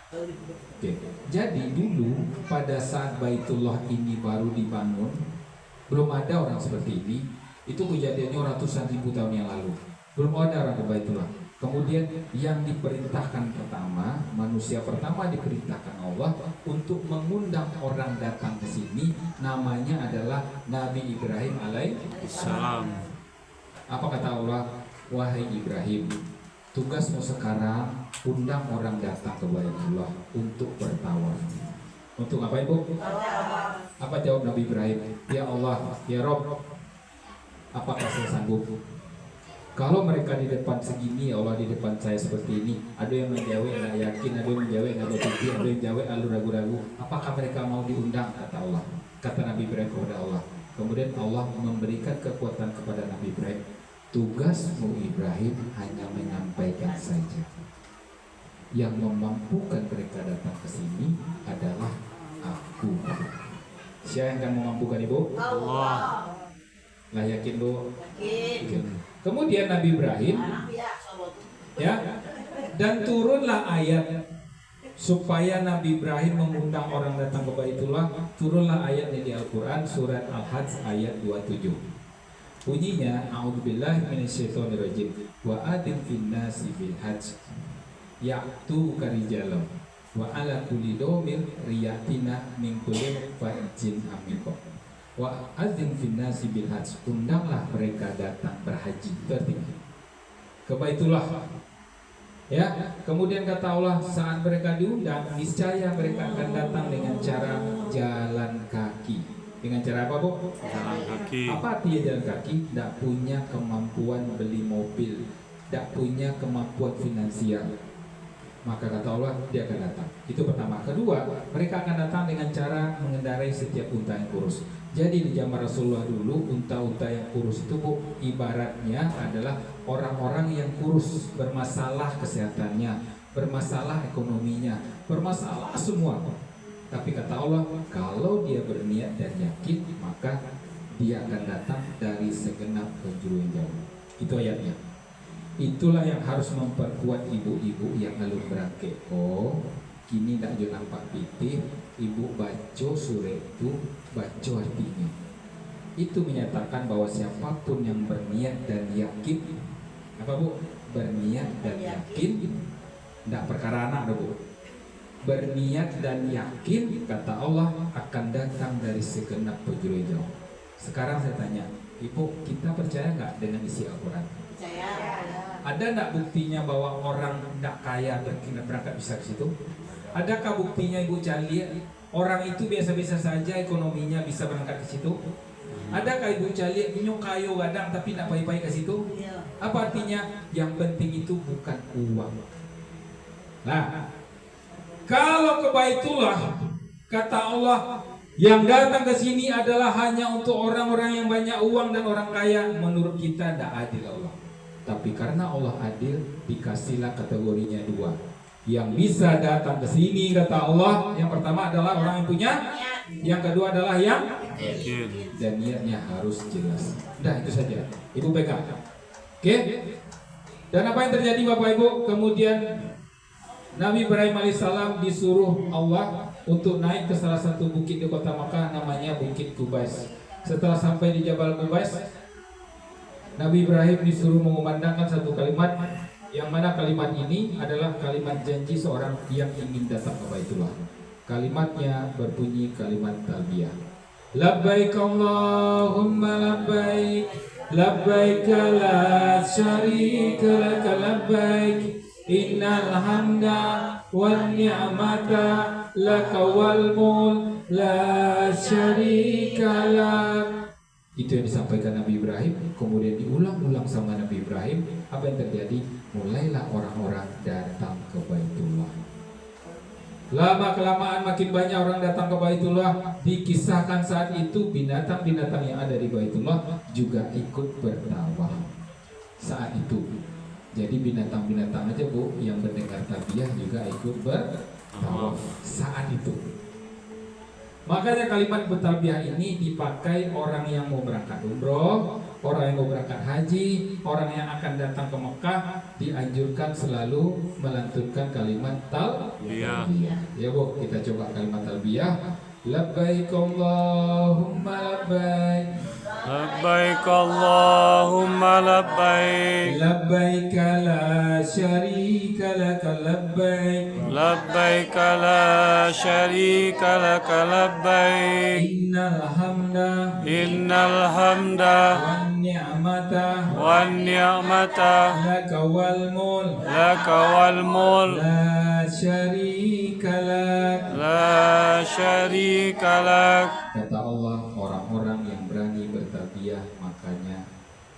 Oke, jadi dulu pada saat Baitullah ini baru dibangun, belum ada orang seperti ini. Itu kejadiannya ratusan ribu tahun yang lalu. Belum ada orang ke Baitullah. Kemudian yang diperintahkan pertama, manusia pertama diperintahkan Allah untuk mengundang orang datang ke sini, namanya adalah Nabi Ibrahim alaihissalam. Apa kata Allah? Wahai Ibrahim, tugasmu sekarang undang orang datang ke Baitullah untuk bertawaf. Untuk apa Ibu? Apa jawab Nabi Ibrahim? Ya Allah, ya Rob, apakah saya sanggup? Kalau mereka di depan segini, Allah di depan saya seperti ini, ada yang menjawab nggak yakin, ada yang menjawab nggak berpikir, ada yang menjawab lalu ragu-ragu. Apakah mereka mau diundang? Kata Allah. Kata Nabi Ibrahim kepada Allah. Kemudian Allah memberikan kekuatan kepada Nabi Ibrahim. Tugasmu Ibrahim hanya menyampaikan saja. Yang memampukan mereka datang ke sini adalah Aku. Siapa yang akan memampukan Ibu? Allah. Lah yakin Bu? Yakin. Kemudian Nabi Ibrahim ya, dan turunlah ayat supaya Nabi Ibrahim mengundang orang datang ke Baitullah. Turunlah ayatnya di Al-Quran surat Al-Hajj ayat 27. Bunyinya a'udzubillahi minasyaitonirrajim wa adzin finnasi bil hajj ya'tu karijalam wa ala kulli domir riyatina min kulli fajjin amiqo. Wa azin finnasi bil hajj, undanglah mereka datang berhaji ke Baitullah. Ya, kemudian kata Allah saat mereka diundang, niscaya mereka akan datang dengan cara jalan kaki. Dengan cara apa Bu? Jalan kaki. Apa artinya jalan kaki? Tidak punya kemampuan beli mobil, tidak punya kemampuan finansial. Maka kata Allah dia akan datang. Itu pertama. Kedua, mereka akan datang dengan cara mengendarai setiap unta yang kurus. Jadi di zaman Rasulullah dulu unta-unta yang kurus itu Bu, ibaratnya adalah orang-orang yang kurus, bermasalah kesehatannya, bermasalah ekonominya, bermasalah semua. Tapi kata Allah, kalau dia berniat dan yakin, maka dia akan datang dari segenap penjuru yang jauh. Itu ayatnya. Itulah yang harus memperkuat ibu-ibu yang alun berangkat. Oh, kini tak jauh nampak pitih. Ibu baca surah itu, baca artinya. Itu menyatakan bahwa siapapun yang berniat dan yakin, apa Bu? Berniat dan yakin, tidak perkara anak Bu. Berniat dan yakin, kata Allah, akan datang dari segenap penjuru jauh. Sekarang saya tanya, Ibu, kita percaya nggak dengan isi Al-Quran? Percaya. Ada nggak buktinya bahwa orang tidak kaya berangkat bisa ke situ? Adakah buktinya Ibu cari orang itu biasa-biasa saja ekonominya bisa berangkat ke situ? Adakah Ibu cari nyok kayu gadang tapi tidak baik-baik ke situ? Apa artinya? Yang penting itu bukan uang. Nah, kalau ke Baitullah, kata Allah, yang datang ke sini adalah hanya untuk orang-orang yang banyak uang dan orang kaya. Menurut kita tidak adil Allah. Tapi karena Allah adil, dikasihlah kategorinya dua. Yang bisa datang ke sini, kata Allah, yang pertama adalah orang yang punya, yang kedua adalah yang dan niatnya harus jelas. Dah itu saja. Ibu pegang. Oke? Dan apa yang terjadi Bapak Ibu? Kemudian Nabi Ibrahim alaihissalam disuruh Allah untuk naik ke salah satu bukit di kota Makkah, namanya Bukit Qubais. Setelah sampai di Jabal Qubais, Nabi Ibrahim disuruh mengumandangkan satu kalimat, yang mana kalimat ini adalah kalimat janji seorang yang ingin datang ke Baitullah. Kalimatnya berbunyi kalimat talbiyah. Labbaik Allahumma labbaik, labbaik la syarika lak labbaik, innal hamda wan ni'mata laka wal mulk la syarika lak. Itu yang disampaikan Nabi Ibrahim, kemudian diulang-ulang sama Nabi Ibrahim. Apa yang terjadi? Mulailah orang-orang datang ke Baitullah. Lama-kelamaan makin banyak orang datang ke Baitullah. Dikisahkan saat itu binatang-binatang yang ada di Baitullah juga ikut bertawaf saat itu. Jadi binatang-binatang aja Bu yang mendengar talbiyah juga ikut bertawaf saat itu. Makanya kalimat bertalbiyah ini dipakai orang yang mau berangkat umroh, orang yang mau berangkat haji, orang yang akan datang ke Mekah, dianjurkan selalu melantunkan kalimat talbiyah. Ya Bu, kita coba kalimat talbiyah. Labbaik Allahumma labbaik, labbaik Allahumma labbaik, labbaik la syarika lak labbaik, labbaik la syarika lak labbaik, innal hamda wan ni'mata laka wal mulk la syarika lak. Kata Allah, orang-orang yang berani bertalbiyah makanya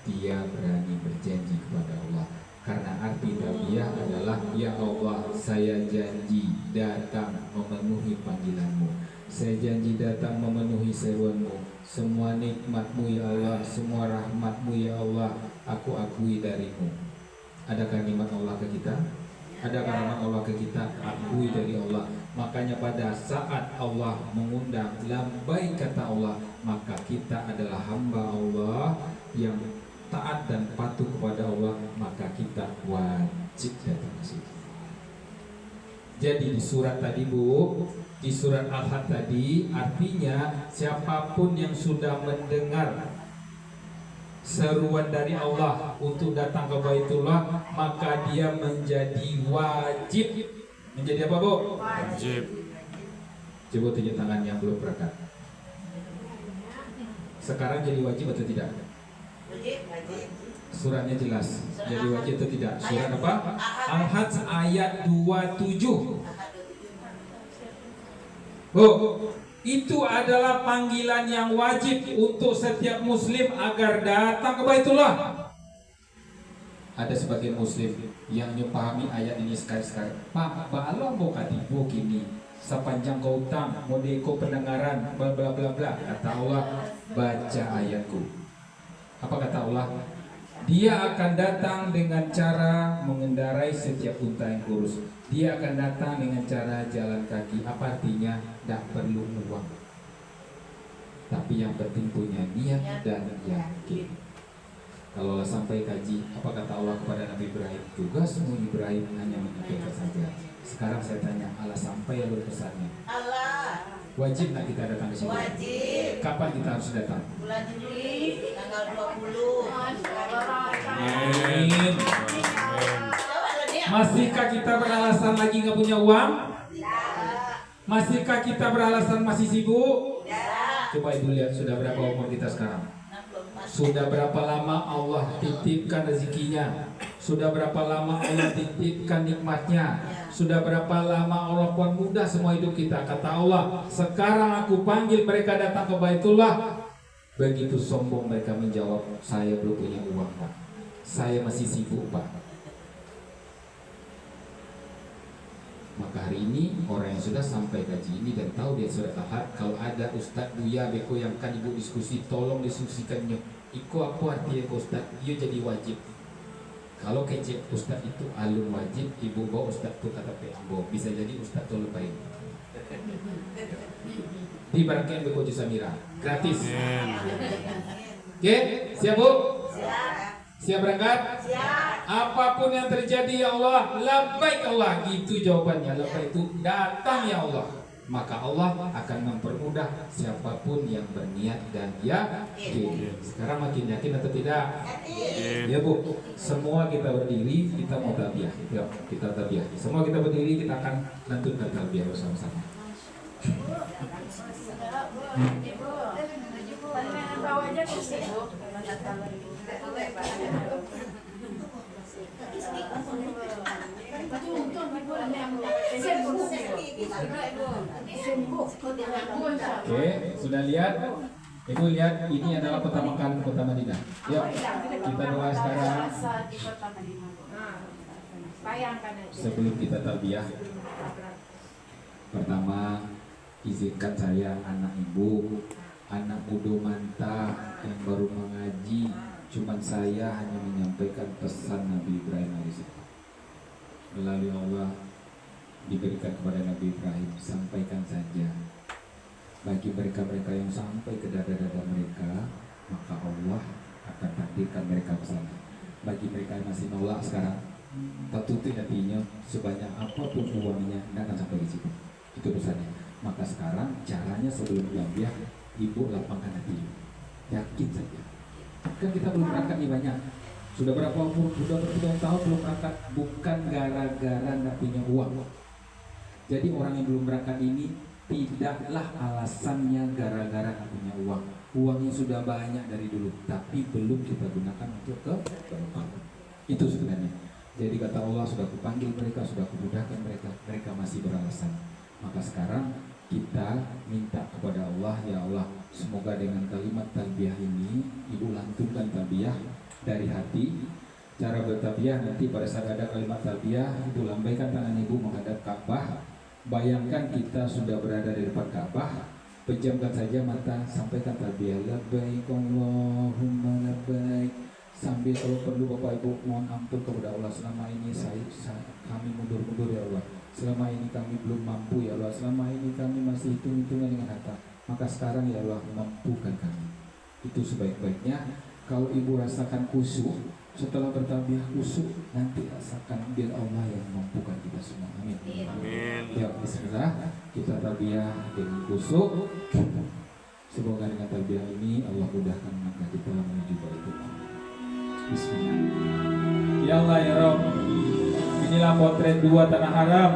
dia berani berjanji kepada Allah. Karena arti talbiyah adalah, ya Allah, saya janji datang memenuhi panggilanmu, saya janji datang memenuhi seruanmu. Semua nikmatmu ya Allah, semua rahmatmu ya Allah, aku akui darimu. Adakah nikmat Allah ke kita? Adakah rahmat Allah ke kita? Akui dari Allah. Makanya pada saat Allah mengundang labbaik kata Allah, maka kita adalah hamba Allah yang taat dan patuh kepada Allah, maka kita wajib datang ke situ. Jadi di surat tadi Bu, di surat Al-Had tadi, artinya siapapun yang sudah mendengar seruan dari Allah untuk datang ke Baitullah, maka dia menjadi wajib. Menjadi apa Bu? Wajib. Coba tunjuk tangan yang belum berangkat. Sekarang jadi wajib atau tidak? Wajib. Suratnya jelas. Jadi wajib atau tidak? Surat apa? Al-Hajj ayat 27. Oh, itu adalah panggilan yang wajib untuk setiap muslim agar datang ke Baitullah. Ada sebagian muslim yang nyepahami ayat ini sekali-sekali. Pak, Allah mau katibu kini sepanjang kau utang, modeko pendengaran, bla bla bla bla. Kata Allah, baca ayatku. Apa kata Allah? Dia akan datang dengan cara mengendarai setiap unta yang kurus. Dia akan datang dengan cara jalan kaki. Apa artinya? Tidak perlu uang, tapi yang penting punya niat dan yakin. Kalau sampai kaji, apa kata Allah kepada Nabi Ibrahim? Tugasmu Ibrahim hanya menyampaikan saja. Sekarang saya tanya, Allah sampai alur pesannya? Allah. Wajib nggak kita datang ke sini? Wajib. Kapan kita harus datang? Bulan Juli tanggal 20. Amin. Masihkah kita beralasan lagi nggak punya uang? Masihkah kita beralasan masih sibuk? Coba Ibu lihat sudah berapa umur kita sekarang? Sudah berapa lama Allah titipkan rezekinya? Sudah berapa lama Allah titipkan nikmatnya? Sudah berapa lama Allah buat mudah semua hidup kita? Kata Allah, sekarang aku panggil mereka datang ke Baitullah. Begitu sombong mereka menjawab, saya belum punya uang Pak, saya masih sibuk Pak. Maka hari ini orang yang sudah sampai kaji ini dan tahu dia sudah tahap, kalau ada Ustadz Buya Beko yang kan ibu diskusi, tolong diskusikannya. Iko apa artinya ke Ustadz? Ia jadi wajib. Kalau kecil Ustadz itu alun wajib, ibu bawa Ustadz tu kata pembo, bisa jadi Ustadz tu lepai. Di barangkali Beko Samira, gratis. Oke, siap Bu? Siap berangkat? Siap. Apapun yang terjadi ya Allah, labbaik Allah. Gitu jawabannya. Labbaik itu datang ya Allah. Maka Allah akan mempermudah siapapun yang berniat dan yakin. Sekarang makin yakin atau tidak? Yakin. Ya Bu, semua kita berdiri, kita mau tabiah. Yuk, kita tabiah. Semua kita berdiri, kita akan lantunkan tabiah bersama-sama. Bawa aja kursi Bu. Oke, sudah lihat? Ibu lihat ini adalah kota Mekah, kota Madinah. Yuk, kita doa sekarang. Sebelum kita talbiyah, pertama izinkan saya anak ibu, anak muda manta yang baru mengaji, cuman saya hanya menyampaikan pesan Nabi Ibrahim alaihissalam. Melalui Allah diberikan kepada Nabi Ibrahim, sampaikan saja. Bagi mereka-mereka yang sampai ke dada-dada mereka, maka Allah akan takdirkan mereka ke sana. Bagi mereka yang masih nolak sekarang, tak tutup hatinya, sebanyak apapun uangnya, tidak akan sampai di situ. Itu pesannya. Maka sekarang caranya sebelum talbiyah, ibu lapangkan hati, yakin saja. Kan kita belum berangkat nih banyak. Sudah berpuluh tahun belum berangkat, bukan gara-gara nggak punya uang. Jadi orang yang belum berangkat ini tidaklah alasannya gara-gara nggak punya uang. Uangnya sudah banyak dari dulu, tapi belum kita gunakan untuk ke berangkat. Itu sebenarnya. Jadi kata Allah, sudah kupanggil mereka, sudah kumudahkan mereka, mereka masih beralasan. Maka sekarang kita minta kepada Allah, ya Allah, semoga dengan kalimat talbiyah ini ibu lantunkan talbiyah dari hati. Cara bertalbiyah nanti pada saat ada kalimat talbiyah, ibu lambaikan tangan ibu menghadap Ka'bah. Bayangkan kita sudah berada di depan Ka'bah, pejamkan saja mata, sampaikan talbiyah, labbaik Allahumma labbaik. Sambil kalau perlu Bapak Ibu mohon ampun kepada Allah, selama ini kami mundur-mundur ya Allah. Selama ini kami belum mampu ya Allah. Selama ini kami masih hitung-hitungan dengan harta. Maka sekarang ya Allah, mampukan kami. Itu sebaik-baiknya. Kalau ibu rasakan khusyuk, setelah bertalbiyah khusyuk, nanti rasakan biar Allah yang mampukan kita semua. Amin. Amin. Ya bismillah, kita talbiyah dengan khusyuk. Semoga dengan talbiyah ini Allah mudahkan langkah kita menuju Baitullah. Bismillah. Ya Allah ya Rabb, inilah potret dua tanah haram.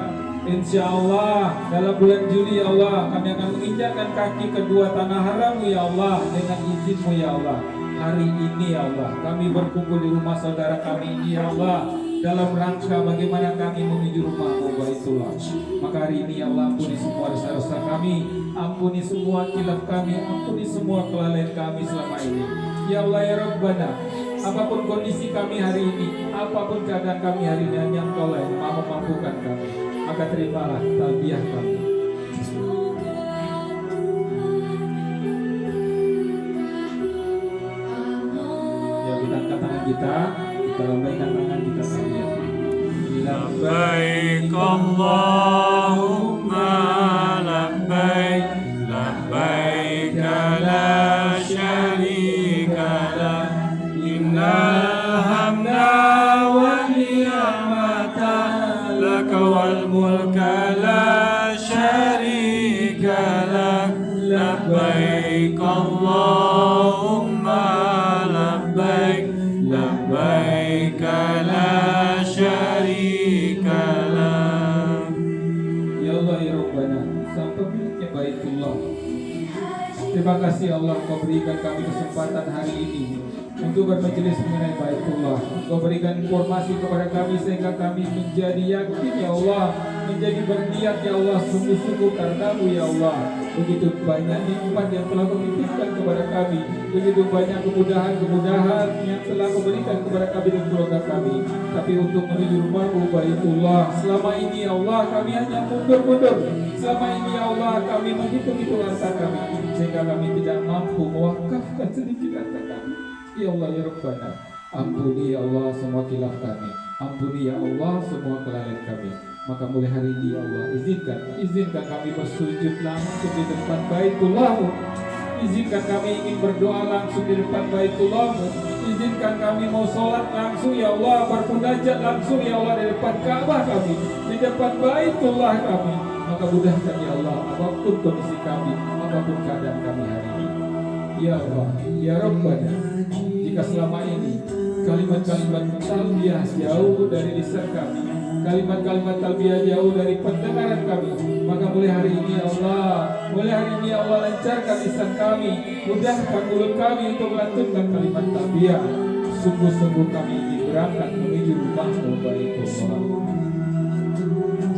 Insya Allah dalam bulan Juli ya Allah, kami akan menginjakkan kaki kedua tanah haram ya Allah, dengan izin-Mu ya Allah. Hari ini ya Allah, kami berkumpul di rumah saudara kami ini ya Allah, dalam rangka bagaimana kami menuju rumah-Mu Baitullah. Maka hari ini ya Allah, ampuni semua dosa-dosa kami, ampuni semua khilaf kami, ampuni semua kelalaian kami selama ini. Ya Allah ya Rabbana, apapun kondisi kami hari ini, apapun keadaan kami hari ini, hanya Engkau lah yang mau memampukan kami. Maka terimalah talbiyah kami. Ya, kita angkat tangan kita lambaikan tangan kita talbiyah. Labbaik Allahumma labbaik, labbaik la syarika lak, innal hamda wan ni'mata laka wal mulka la syarika lak, labbaik Allahumma labbaik, labbaik la syarika lak. Ya Allah ya Rabbana, sang pemiliknya Baitullah, terima kasih Allah Kau berikan kami kesempatan hari ini untuk bermajelis mengenai Baitullah. Engkau berikan informasi kepada kami sehingga kami menjadi yakin ya Allah, menjadi berniat ya Allah sungguh-sungguh karenamu ya Allah. Begitu banyak nikmat yang telah Kau titipkan kepada kami, begitu banyak kemudahan-kemudahan yang telah Kau berikan kepada kami dan keluarga kami. Tapi untuk menuju rumahmu Baitullah, selama ini ya Allah kami hanya mundur-mundur. Selama ini ya Allah kami menghitung-hitung harta kami, sehingga kami tidak mampu mewakafkan sedikit harta kami. Ya Allah ya Rabbana, ampuni ya Allah semua khilaf kami, ampuni ya Allah semua kelalaian kami. Maka mulai hari ini ya Allah izinkan kami bersujud langsung di depan Baitullah-Mu. Izinkan kami ingin berdoa langsung di depan Baitullah-Mu. Izinkan kami mau sholat langsung ya Allah, bermunajat langsung ya Allah di depan Ka'bah kami, di depan Baitullah kami. Maka mudahkan ya Allah apapun kondisi kami, apapun keadaan kami hari ini. Ya Allah, ya Rabbana, jika selama ini kalimat-kalimat talbiyah jauh dari lisan kami, kalimat-kalimat talbiyah jauh dari pendengaran kami, maka mulai hari ini ya Allah lancarkan lisan kami, mudahkan mulut kami untuk melantunkan kalimat talbiyah. Sungguh-sungguh kami ingin berangkat menuju rumah-Mu Baitullah.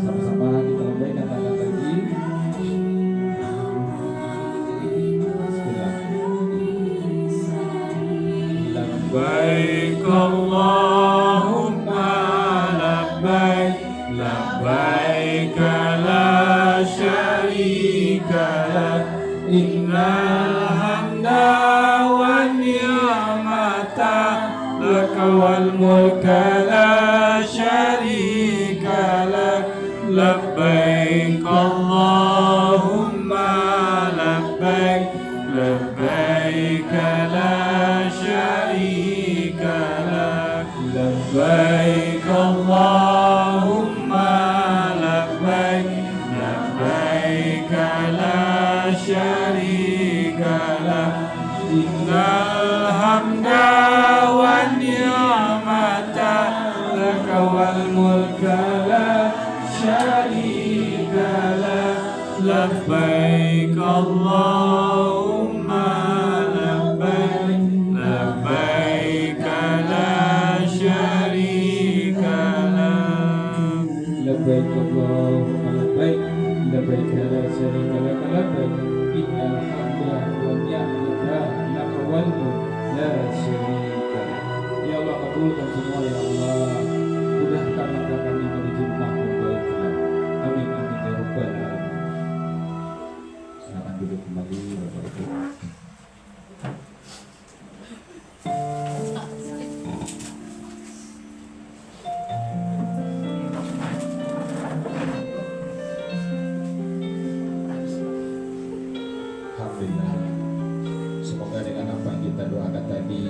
Sama-sama kita lambaikan tangan lagi. Labbaik Allahumma labbaik, labbaik la syarika lak, innal hamda wan ni'mata laka wal mulka la syarika lak. Labbaik Allahumma labbaik, labbaik la syarika lak. Labbaik Allahumma labbaik, labbaik la syarika lak. Innal hamda wan ni'mata laka wal mulka la syarika lak. Labbaik Allahumma labbaik, labbaik la syarika lak. Labbaik Allahumma labbaik, labbaik la syarika lak. Labbaik innal hamda wan ni'mata laka wal mulk la syarika lak. Ya Allah kabulkan semua ya Allah, mudahkan langkah kami menuju rumah-Mu Baitullah. Amin amin ya rabbal alamin. Silakan duduk kembali Bapak-Ibu. Alhamdulillah. Semoga dengan apa yang kita doakan tadi,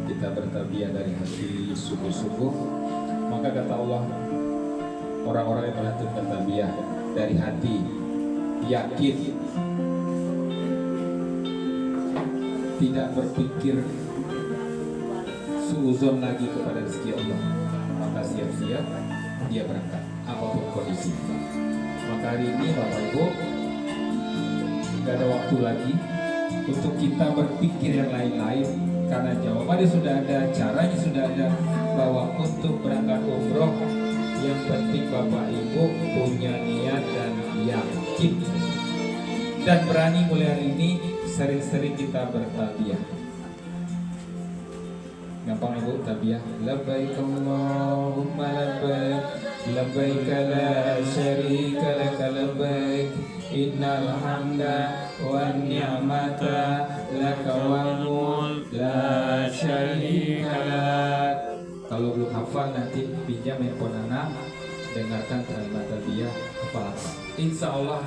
kita bertarbiyah dari hati sungguh-sungguh. Maka kata Allah, orang-orang yang melantunkan tarbiyah dari hati, yakin, tidak berpikir suuzon lagi kepada rezeki Allah, maka siap-siap dia berangkat apapun kondisi. Maka hari ini Bapak Ibu, gak ada waktu lagi untuk kita berpikir yang lain-lain, karena jawabannya sudah ada, caranya sudah ada, bahwa untuk berangkat umroh yang penting Bapak Ibu punya niat dan yakin dan berani. Mulai hari ini sering-sering kita bertalbiyah. Gampang Ibu talbiyah. Labbaik Allahumma labbaik, labbaik la syarika lak, labbaik innal hamda wan ni'mata laka wal mulk la syarika lak. Kalau belum hafal nanti pinjam handphone anak, dengarkan kalimat talbiyah, hafal. Insya Allah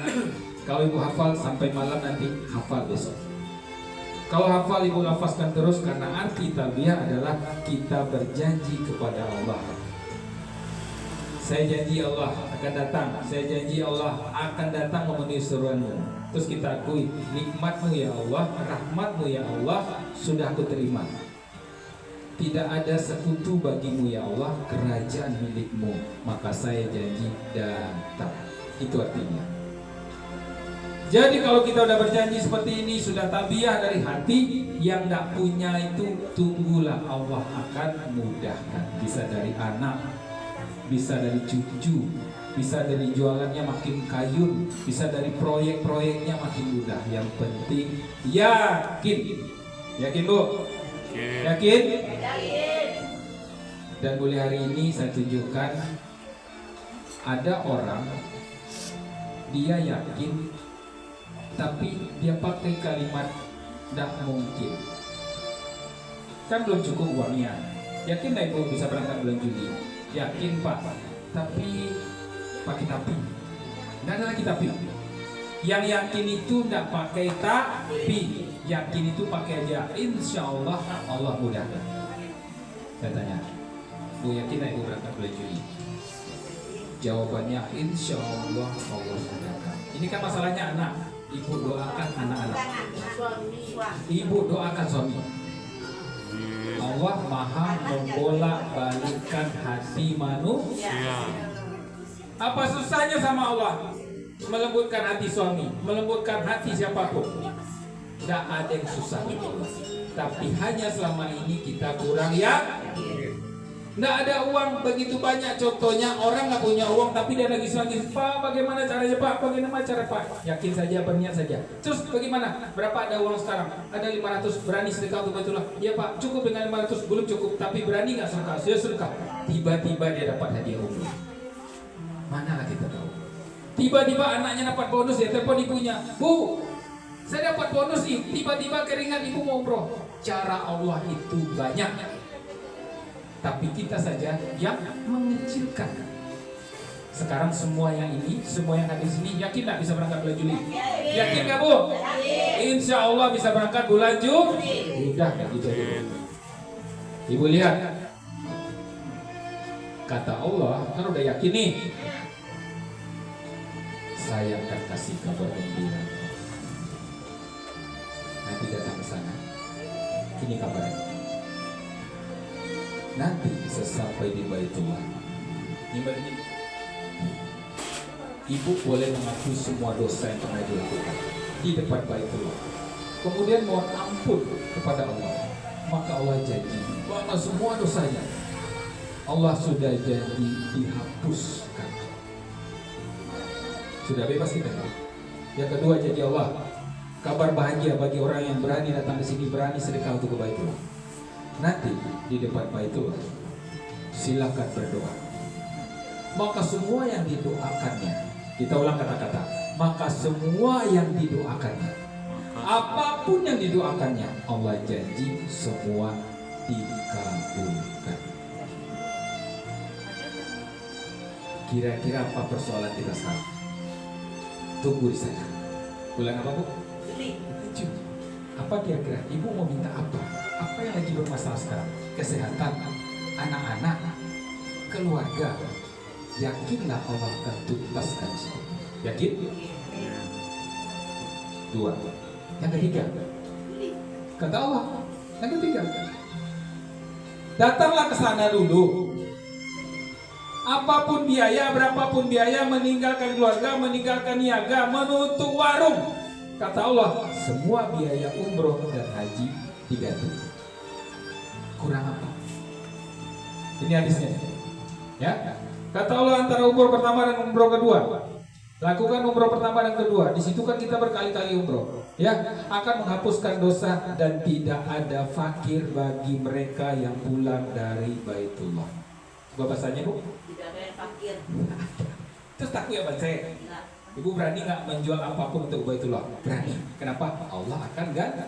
kalau Ibu hafal sampai malam nanti hafal besok. Kalau hafal Ibu lafazkan terus, karena arti talbiyah adalah kita berjanji kepada Allah. Saya janji Allah akan datang, saya janji Allah akan datang memenuhi seruanmu. Terus kita akui, nikmatmu ya Allah, rahmatmu ya Allah, sudah aku terima. Tidak ada sekutu bagimu ya Allah, kerajaan milikmu, maka saya janji datang. Itu artinya. Jadi kalau kita udah berjanji seperti ini, sudah talbiyah dari hati, yang tidak punya itu tunggulah, Allah akan mudahkan. Bisa dari anak, bisa dari cucu, bisa dari jualannya makin kayun, bisa dari proyek-proyeknya makin mudah. Yang penting yakin. Yakin Bu? Yakin? Dan mulai hari ini saya tunjukkan ada orang dia yakin tapi dia pakai kalimat tidak mungkin. Kan belum cukup uangnya. Yakin nggak Ibu bisa berangkat bulan Juli? Yakin Pak. Tapi pakai tapi. Nggak ada lagi tapi. Yang yakin itu tidak pakai tapi. Yakin itu pakai aja. Insya Allah Allah mudahkan. Saya tanya, Bu yakin nggak Ibu berangkat bulan Juli? Jawabannya insya Allah Allah mudahkan. Ini kan masalahnya anak. Ibu doakan anak-anak. Ibu doakan suami. Allah maha membolak-balikkan hati manusia. Apa susahnya sama Allah? Melembutkan hati suami, melembutkan hati siapapun. Tidak ada yang susah bagi Allah. Tapi hanya selama ini kita kurang yakin. Nggak ada uang begitu banyak. Contohnya orang nggak punya uang tapi dia lagi Pak bagaimana caranya Pak? Bagaimana cara Pak? Yakin saja, berniat saja. Terus bagaimana? Berapa ada uang sekarang? Ada 500, berani sedekah untuk Baitullah? Iya Pak, cukup dengan 500, belum cukup. Tapi berani nggak sedekah? Sudah sedekah. Tiba-tiba dia dapat hadiah umroh. Mana kita tahu? Tiba-tiba anaknya dapat bonus, dia telepon ibunya, Bu, saya dapat bonus nih. Tiba-tiba keringat ibu mau umroh. Cara Allah itu banyak. Tapi kita saja yang mengecilkan. Sekarang semua yang ini, semua yang ada di sini, yakin nggak bisa berangkat bulan Juli? Yakin nggak Bu? Insya Allah bisa berangkat bulan Juli. Udah nggak gitu aja. Ibu lihat, kata Allah kan udah yakin nih. Saya akan kasih kabar gembira. Nanti datang ke sana. Ini kabarnya. Nanti sesampai di Baitullah, ini ibu boleh mengakui semua dosa yang pernah dilakukan di depan Baitullah. Kemudian mohon ampun kepada Allah. Maka Allah janji bahwa semua dosanya Allah sudah janji dihapuskan. Sudah bebas kita. Yang kedua janji Allah, kabar bahagia bagi orang yang berani datang ke sini, berani sedekah untuk ke Baitullah. Nanti di depan Baitullah silakan berdoa. Maka semua yang didoakannya, kita ulang kata-kata, maka semua yang didoakannya, apapun yang didoakannya, Allah janji semua dikabulkan. Kira-kira apa persoalan kita sekarang? Tunggu di sana. Bulan apa Bu? Juli. Apa kira-kira Ibu mau minta apa? Apa yang lagi bermasalah sekarang? Kesehatan, anak-anak, keluarga. Yakinlah Allah akan tuntaskan. Yakin? Dua. Yang ketiga, kata Allah. Yang ketiga, datanglah ke sana dulu. Apapun biaya, berapapun biaya, meninggalkan keluarga, meninggalkan niaga, menutup warung. Kata Allah, semua biaya umroh dan haji diganti. Kurang apa? Ini hadisnya. Ya. Kata Allah antara umroh pertama dan umroh kedua. Lakukan umroh pertama dan kedua. Di situ kan kita berkali-kali umroh. Ya, akan menghapuskan dosa dan tidak ada fakir bagi mereka yang pulang dari Baitullah. Coba bahasanya Bu? Tidak ada yang fakir. Terus takut ya baca. Ibu berani nggak menjual apapun untuk Baitullah? Berani. Kenapa? Allah akan ganti.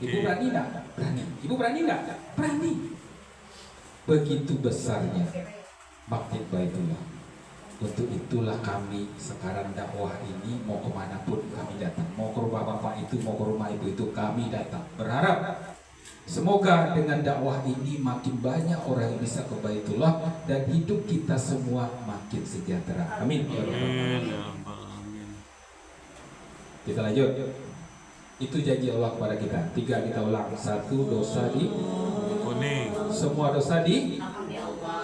Ibu berani nggak? Berani. Ibu berani nggak? Berani. Begitu besarnya Masjid Baitullah. Untuk itulah kami sekarang dakwah ini mau kemanapun kami datang. Mau ke rumah bapak itu, mau ke rumah ibu itu, kami datang. Berharap semoga dengan dakwah ini makin banyak orang yang bisa ke Baitullah dan hidup kita semua makin sejahtera. Amin. Kita lanjut. Itu janji Allah kepada kita. 3 kita ulang. 1, dosa di kuning. Semua dosa di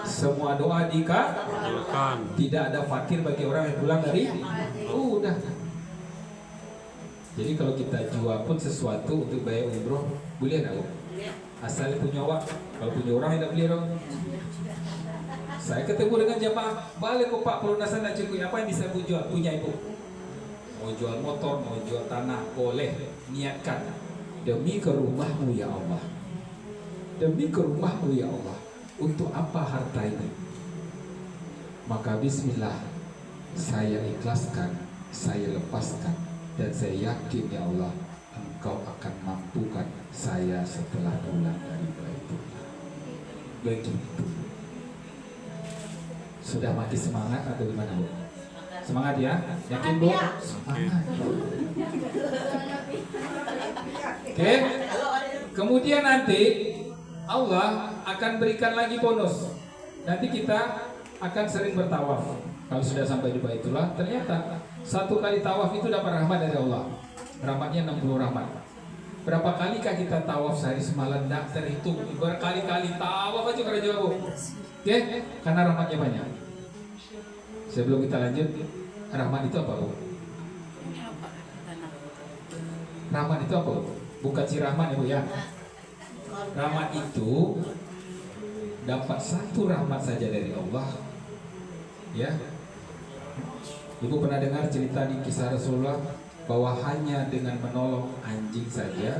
semua doa dikabulkan. Tidak ada fakir bagi orang yang pulang dari udah. Jadi kalau kita jual pun sesuatu untuk bayar umroh Boleh tak? Asal punya awak, kalau punya orang yang tak boleh dong. Saya ketemu dengan jamaah, balik kok Pak pelunasan nak cukup, apa yang bisa aku jual? Punya ibu. Mau jual motor, mau jual tanah, boleh. Niatkan demi ke rumahmu ya Allah. Demi ke rumahmu ya Allah. Untuk apa harta ini? Maka bismillah, saya ikhlaskan, saya lepaskan, dan saya yakin ya Allah, Engkau akan mampukan saya setelah pulang dari Baitullah. Begitu. Sudah mati semangat atau gimana Bu? Semangat ya? Yakin Bu? Semangat. Oke. Kemudian nanti Allah akan berikan lagi bonus. Nanti kita akan sering bertawaf. Kalau sudah sampai di Baitullah, ternyata satu kali tawaf itu dapat rahmat dari Allah. Rahmatnya 60 rahmat. Berapa kalikah kita tawaf sehari semalam? Tidak terhitung. Berkali-kali tawaf aja karena jauh. Oke? Karena rahmatnya banyak. Sebelum kita lanjut, rahmat itu apa Bu? Rahmat itu apa Bu? Bukan si rahmat ya Bu ya. Rahmat itu dapat satu rahmat saja dari Allah. Ya. Ibu pernah dengar cerita di kisah Rasulullah bahwa hanya dengan menolong anjing saja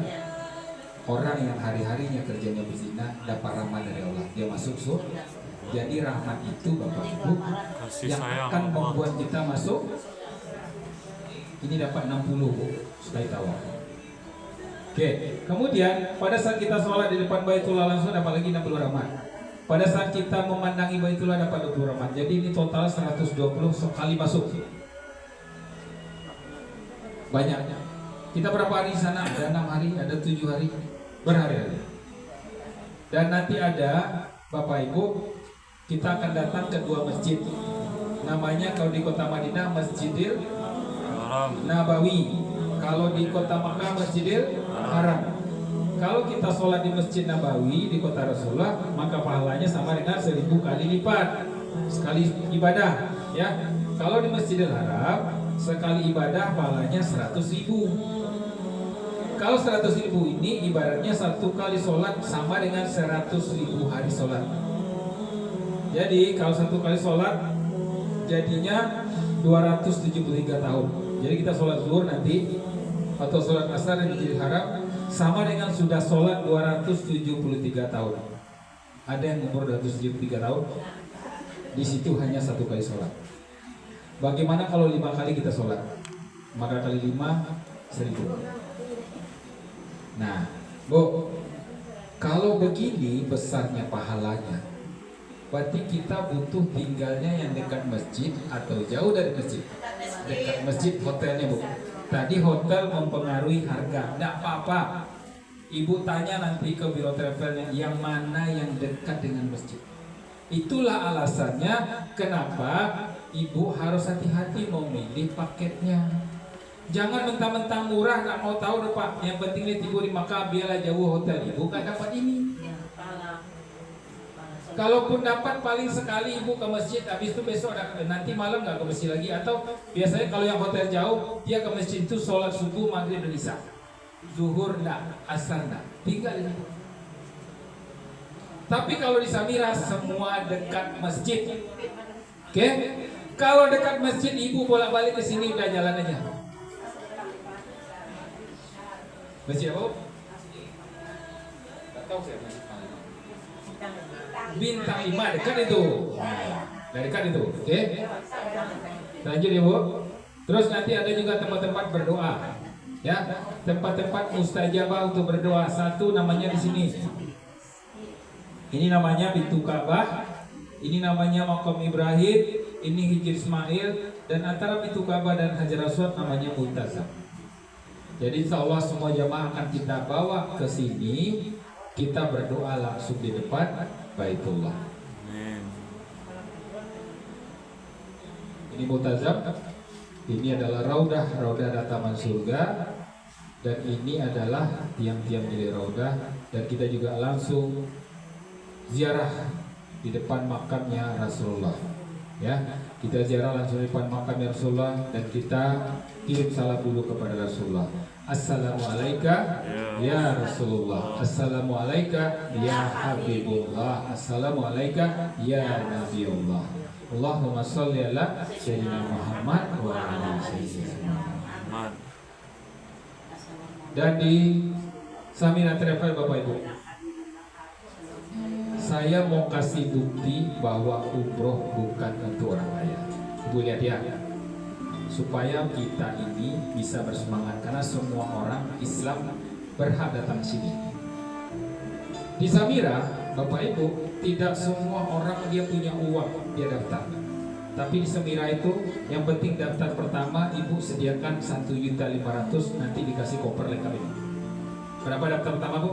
orang yang hari-harinya kerjanya berzina dapat rahmat dari Allah, dia masuk surga. Jadi rahmat itu Bapak Ibu yang akan membuat kita masuk. Ini dapat 60 Bu, sekali tawaf. Oke, kemudian pada saat kita sholat di depan Baitullah langsung dapat lagi 60 rahmat. Pada saat kita memandangi Baitullah dapat 20 rahmat. Jadi ini total 120 sekali masuk. Banyaknya. Kita berapa hari di sana? Ada 6 hari, ada 7 hari, berhari-hari. Dan nanti ada Bapak Ibu, kita akan datang ke 2 masjid. Namanya kalau di kota Madinah Masjidil Nabawi, kalau di kota Makkah Masjidil Haram. Kalau kita sholat di Masjid Nabawi di kota Rasulullah, maka pahalanya sama dengan 1000 kali lipat sekali ibadah. Ya, kalau di Masjidil Haram sekali ibadah pahalanya 100.000. Kalau 100.000 ini ibaratnya satu kali sholat sama dengan 100.000 hari sholat. Jadi kalau satu kali sholat jadinya 273 tahun. Jadi kita sholat zuhur nanti atau sholat asar di Masjidil Haram sama dengan sudah sholat 273 tahun. Ada yang umur 273 tahun, di situ hanya satu kali sholat. Bagaimana kalau 5 kali kita sholat? Maka kali 5 1000. Nah, Bu, kalau begini besarnya pahalanya, berarti kita butuh tinggalnya yang dekat masjid atau jauh dari masjid? Dekat masjid hotelnya Bu. Tadi hotel mempengaruhi harga, tidak apa-apa. Ibu tanya nanti ke biro travelnya yang mana yang dekat dengan masjid. Itulah alasannya kenapa ibu harus hati-hati memilih paketnya. Jangan mentang-mentang murah nggak mau tahu deh Pak. Yang penting lihat ibu di Makkah biarlah jauh hotel. Ibu nggak dapat ini. Kalaupun dapat paling sekali ibu ke masjid, habis itu besok nanti malam nggak ke masjid lagi. Atau biasanya kalau yang hotel jauh, dia ke masjid itu sholat subuh, maghrib dan isya. Zuhur nggak, asar nggak, tinggal ini. Tapi kalau di Samira semua dekat masjid. Oke? Kalau dekat masjid ibu bolak-balik ke sini udah jalan aja. Masjid apa? Nggak tahu saya masjid mana. Bintang 5 dekat itu. Dari dekat itu, oke? Lanjut ya Bu. Terus nanti ada juga tempat-tempat berdoa. Ya, tempat-tempat mustajabah untuk berdoa. Satu namanya di sini. Ini namanya Pintu Ka'bah. Ini namanya Maqam Ibrahim. Ini Hijr Ismail. Dan antara Pintu Ka'bah dan Hajar Aswad namanya Multazam. Jadi insya Allah semua jamaah akan kita bawa ke sini. Kita berdoa langsung di depan Baitullah. Ini Multazam. Ini adalah raudah taman surga. Dan ini adalah tiang-tiang milik raudah. Dan kita juga langsung ziarah di depan makamnya Rasulullah. Ya, kita ziarah langsung di depan makam Rasulullah dan kita kirim salam dulu kepada Rasulullah. Assalamualaikum ya Rasulullah. Assalamualaikum ya Habibullah. Assalamualaikum ya Nabiullah. Allahumma sholli ala sayyidina Muhammad wa ala sayyidina Muhammad. Dan di Samina Travel Bapak Ibu, saya mau kasih bukti bahwa umroh bukan untuk orang kaya. Ibu lihat ya, supaya kita ini bisa bersemangat karena semua orang Islam berhak datang ke sini. Di Samira, Bapak Ibu, tidak semua orang dia punya uang dia daftar. Tapi di Samira itu yang penting daftar pertama Ibu sediakan 1.500.000, nanti dikasih koper lengkap ini. Berapa daftar pertama Bu?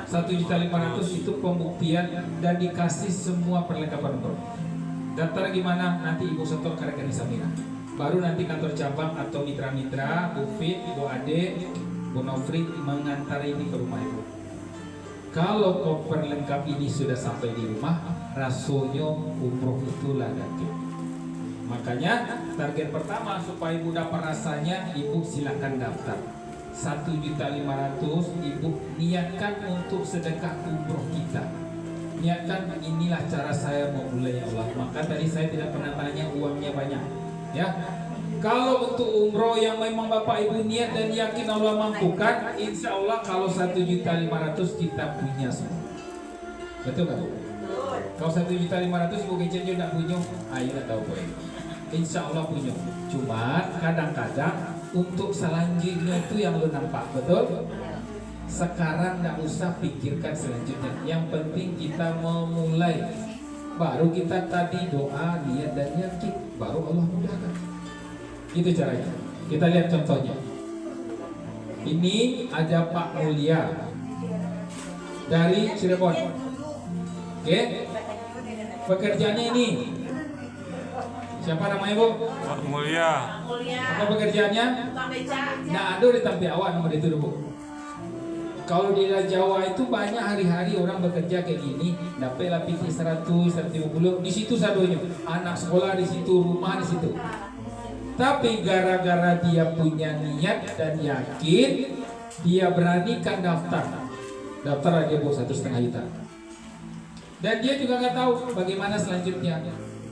1.500.000 itu pembuktian dan dikasih semua perlengkapan umroh. Daftar gimana? Nanti Ibu setor ke rekening Samira. Baru nanti kantor cabang atau mitra-mitra, Bu Fit, Bu Ade, Bu Nofri mengantar ini ke rumah Ibu. Kalau koper lengkap ini sudah sampai di rumah, rasanya umroh itulah nanti. Makanya target pertama supaya Ibu dapat rasanya, Ibu silakan daftar. 1.500.000 Ibu niatkan untuk sedekah umroh kita. Niatkan inilah cara saya mau mulai ya Allah. Maka tadi saya tidak pernah tanya uangnya banyak. Ya, kalau untuk umroh yang memang Bapak Ibu niat dan yakin Allah mampukan, insya Allah kalau 1.500.000 kita punya semua. Betul nggak Bu? Kalau 1.500.000 Ibu kecil tidak punya, ayo nggak tahu boleh. Insya Allah punya. Cuma kadang-kadang untuk selanjutnya itu yang lu nampak, betul? Sekarang nggak usah pikirkan selanjutnya. Yang penting kita memulai. Baru kita tadi doa, niat dan yakin, baru Allah mudahkan. Itu caranya. Kita lihat contohnya. Ini ada Pak Mulia dari Cirebon. Oke? Pekerjaannya ini. Siapa namanya Bu? Pak Mulia. Apa pekerjaannya? Nah, ada di Tampi Awak nomor itu Bu. Kalau di Jawa itu banyak hari-hari orang bekerja kayak gini, dapatlah PT 100, 150, di situ sadonya, anak sekolah di situ, rumah di situ. Tapi gara-gara dia punya niat dan yakin, dia beranikan daftar. Daftar aja Bu 1,5 juta. Dan dia juga nggak tahu bagaimana selanjutnya.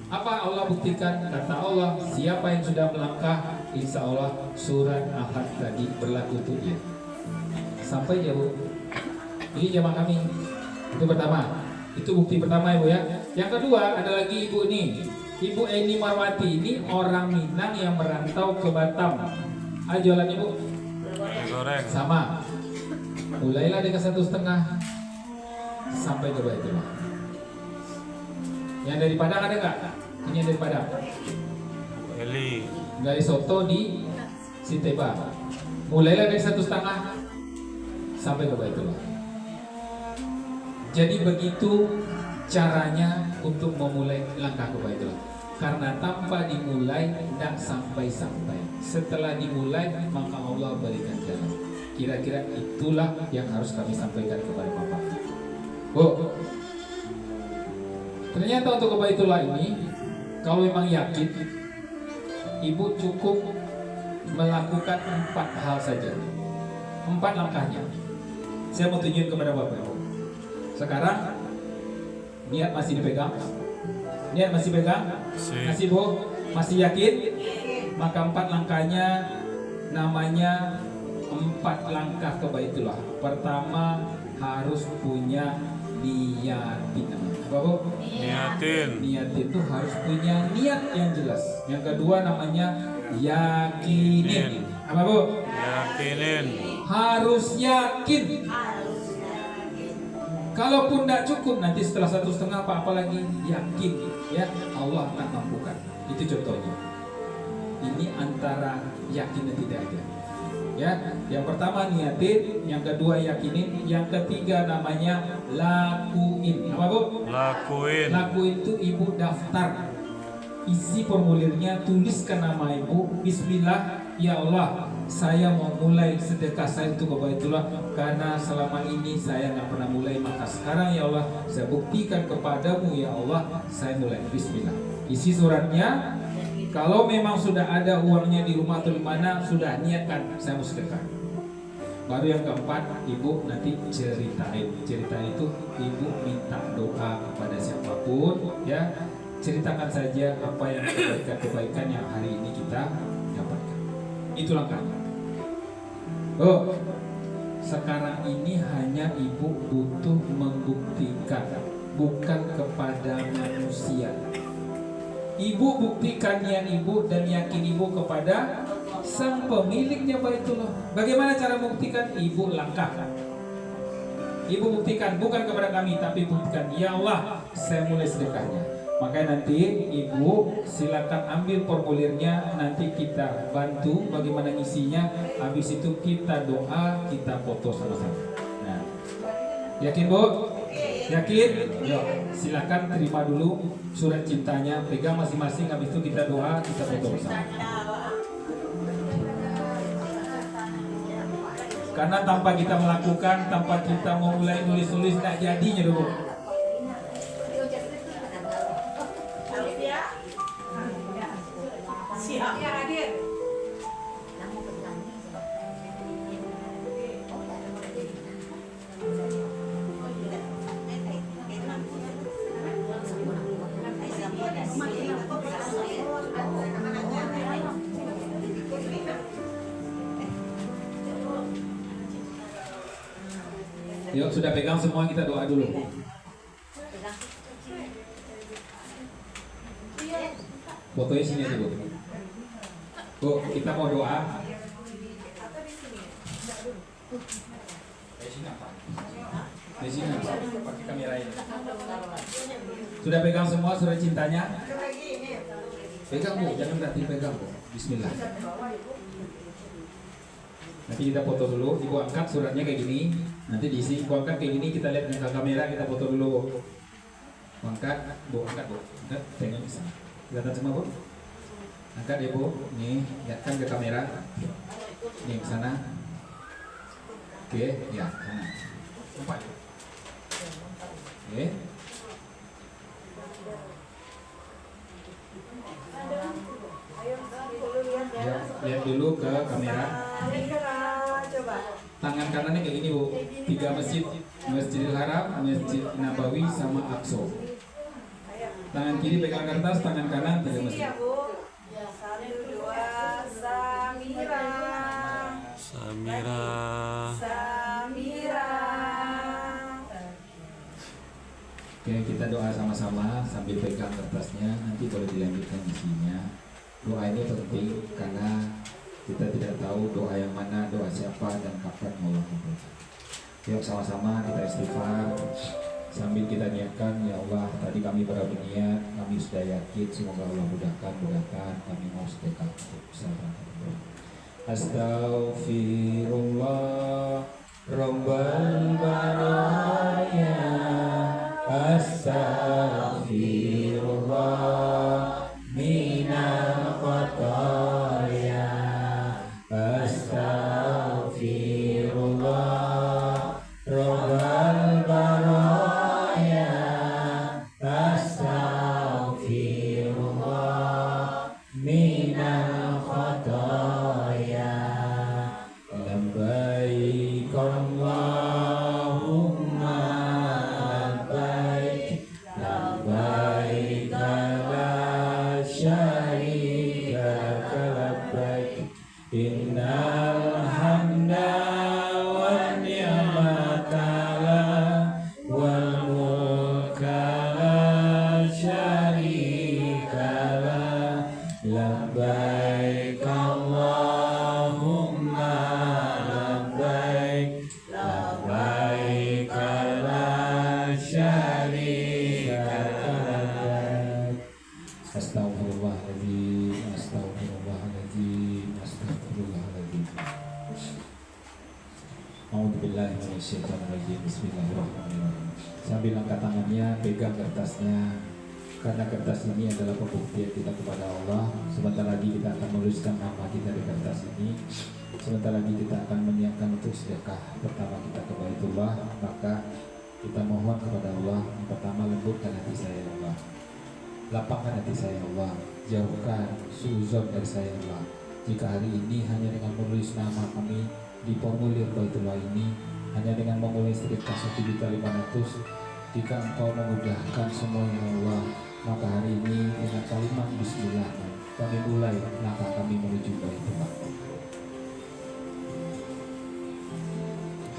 Apa Allah buktikan? Kata Allah, siapa yang sudah melangkah, insya Allah surat Ahad tadi berlaku untuk dia. Sampai dia Bu. Ini jamaah kami. Itu pertama. Itu bukti pertama Ibu ya. Yang kedua ada lagi Ibu ini. Ibu Eni Marwati ini orang Minang yang merantau ke Batam. Jualan Ibu? Goreng. Sama. Mulailah dengan 1,5 sampai ke Baitul. Yang dari Padang ada nggak? Ini yang dari Padang. Eli. Dari soto di Siteba. Mulailah dari 1,5 sampai ke Baitullah. Jadi begitu caranya untuk memulai langkah ke Baitullah. Karena tanpa dimulai tidak sampai-sampai. Setelah dimulai maka Allah berikan jalan. Kira-kira itulah yang harus kami sampaikan kepada Bapak. Bu, ternyata untuk ke Baitullah ini, kalau memang yakin, Ibu cukup melakukan 4 hal saja. 4 langkahnya. Saya mau tunjukin kepada Bapak. Sekarang niat masih dipegang. Niat masih pegang? Masih Bu? Masih yakin? Maka 4 langkahnya namanya 4 langkah ke Baitullah. Pertama harus punya niatin. Apa Bu? Niatin. Niatin itu harus punya niat yang jelas. Yang kedua namanya yakinin. Apa Bu? Yakinin. Harus yakin. Kalaupun tidak cukup nanti setelah 1,5 apa lagi yakin ya Allah akan mampukan. Itu contohnya. Ini antara yakin dan tidak ada. Ya, yang pertama niatin, yang kedua yakinin, yang ketiga namanya lakuin. Apa Bu? Lakuin. Lakuin itu Ibu daftar. Isi formulirnya, tuliskan nama Ibu. Bismillah, ya Allah, saya mau mulai sedekah saya untuk ke Baitullah karena selama ini saya nggak pernah mulai, maka sekarang ya Allah saya buktikan kepadamu ya Allah, saya mulai. Bismillah. Isi suratnya, kalau memang sudah ada uangnya di rumah atau di mana, sudah niatkan saya mau sedekah. Baru yang keempat, ibu nanti ceritain. Cerita itu ibu minta doa kepada siapapun, ya. Ceritakan saja apa yang kebaikan-kebaikan yang hari ini kita dapatkan. Itu langkahnya. Oh, sekarang ini hanya ibu butuh membuktikan, bukan kepada manusia. Ibu buktikan niat ibu dan yakin ibu kepada sang pemiliknya Baitullah. Bagaimana cara membuktikan? Ibu langkahkan. Ibu buktikan bukan kepada kami, tapi buktikan, ya Allah, saya mulai sedekahnya. Makanya nanti ibu silakan ambil formulirnya, nanti kita bantu bagaimana ngisinya. Habis itu kita doa, kita foto sama-sama. Nah, yakin bu? Yakin? Yuk, silakan terima dulu surat cintanya, pegang masing-masing. Habis itu kita doa, kita foto bersama. Karena tanpa kita melakukan, tanpa kita memulai nulis-nulis, nggak jadinya dulu. Siap ya hadir. Yuk, sudah pegang semua, kita doa dulu. Fotonya sini aja, Bu. Bu, kita mau doa. Di sini, pakai kamera ini. Sudah pegang semua surat cintanya? Pegang, Bu, jangan berarti pegang, Bu. Bismillah. Nanti kita foto dulu, ibu angkat suratnya kayak gini. Nanti diisi, ibu angkat kayak gini, kita lihat dengan kamera, kita foto dulu. Angkat, Bu, angkat, Bu. Angkat, tengok di sana. Kelihatan semua, Bu? Angkat ya, Bu. Nih, lihatkan ke kamera. Nih, ke sana. Oke, ya, sana. Empat. Oke. Ya, lihat dulu ke kamera. Tangan kanannya kayak gini, Bu. 3 masjid, Masjidil Haram, Masjid Nabawi, sama Aqsa. Tangan kiri pegang kertas, tangan kanan 3 masjid. 1, 2, Samira. Samira. Samira. Oke, kita doa sama-sama sambil pegang kertasnya. Nanti boleh dilanjutkan isinya. Doa ini penting karena kita tidak tahu doa yang mana, doa siapa, dan kapan Allah kabulkan. Yuk sama-sama kita istighfar sambil kita niatkan, ya Allah, tadi kami berniat, kami sudah yakin, semoga Allah mudahkan kami mau sedekah untuk usaha. Astaghfirullah Rabbal baraya, astaghfirullah minal khataya, astaghfirullah Rabbal baraya, astaghfirullah minal khataya. Labbaik Allahumma labbaik, labbaik la syarika laka labbaik, innal hamda wan ni'mata wal mulka la syarika lak, labbaik Allahumma labbaik, labbaik la syarika lak. Astaghfirullahaladzim, astaghfirullahaladzim, astaghfirullahaladzim. A'udzubillahi minasyaitonirrajim. Bismillahirrahmanirrahim. Sambil angkat tangannya, pegang kertasnya. karena kertas ini adalah pembuktian kita kepada Allah. Sebentar lagi kita akan menuliskan nama kita di kertas ini. Sebentar lagi kita akan menyiapkan untuk sedekah pertama kita ke Baitullah. Maka kita mohon kepada Allah, yang pertama lembutkan hati saya ya Allah, lapangkan hati saya ya Allah, jauhkan suuzon dari saya ya Allah. Jika hari ini hanya dengan menulis nama kami di formulir Baitullah ini, hanya dengan memulai sedekah 1.500.000, jika Engkau memudahkan semua ya Allah, maka hari ini dengan kalimat Bismillah kami mulai langkah kami menuju Baitullah.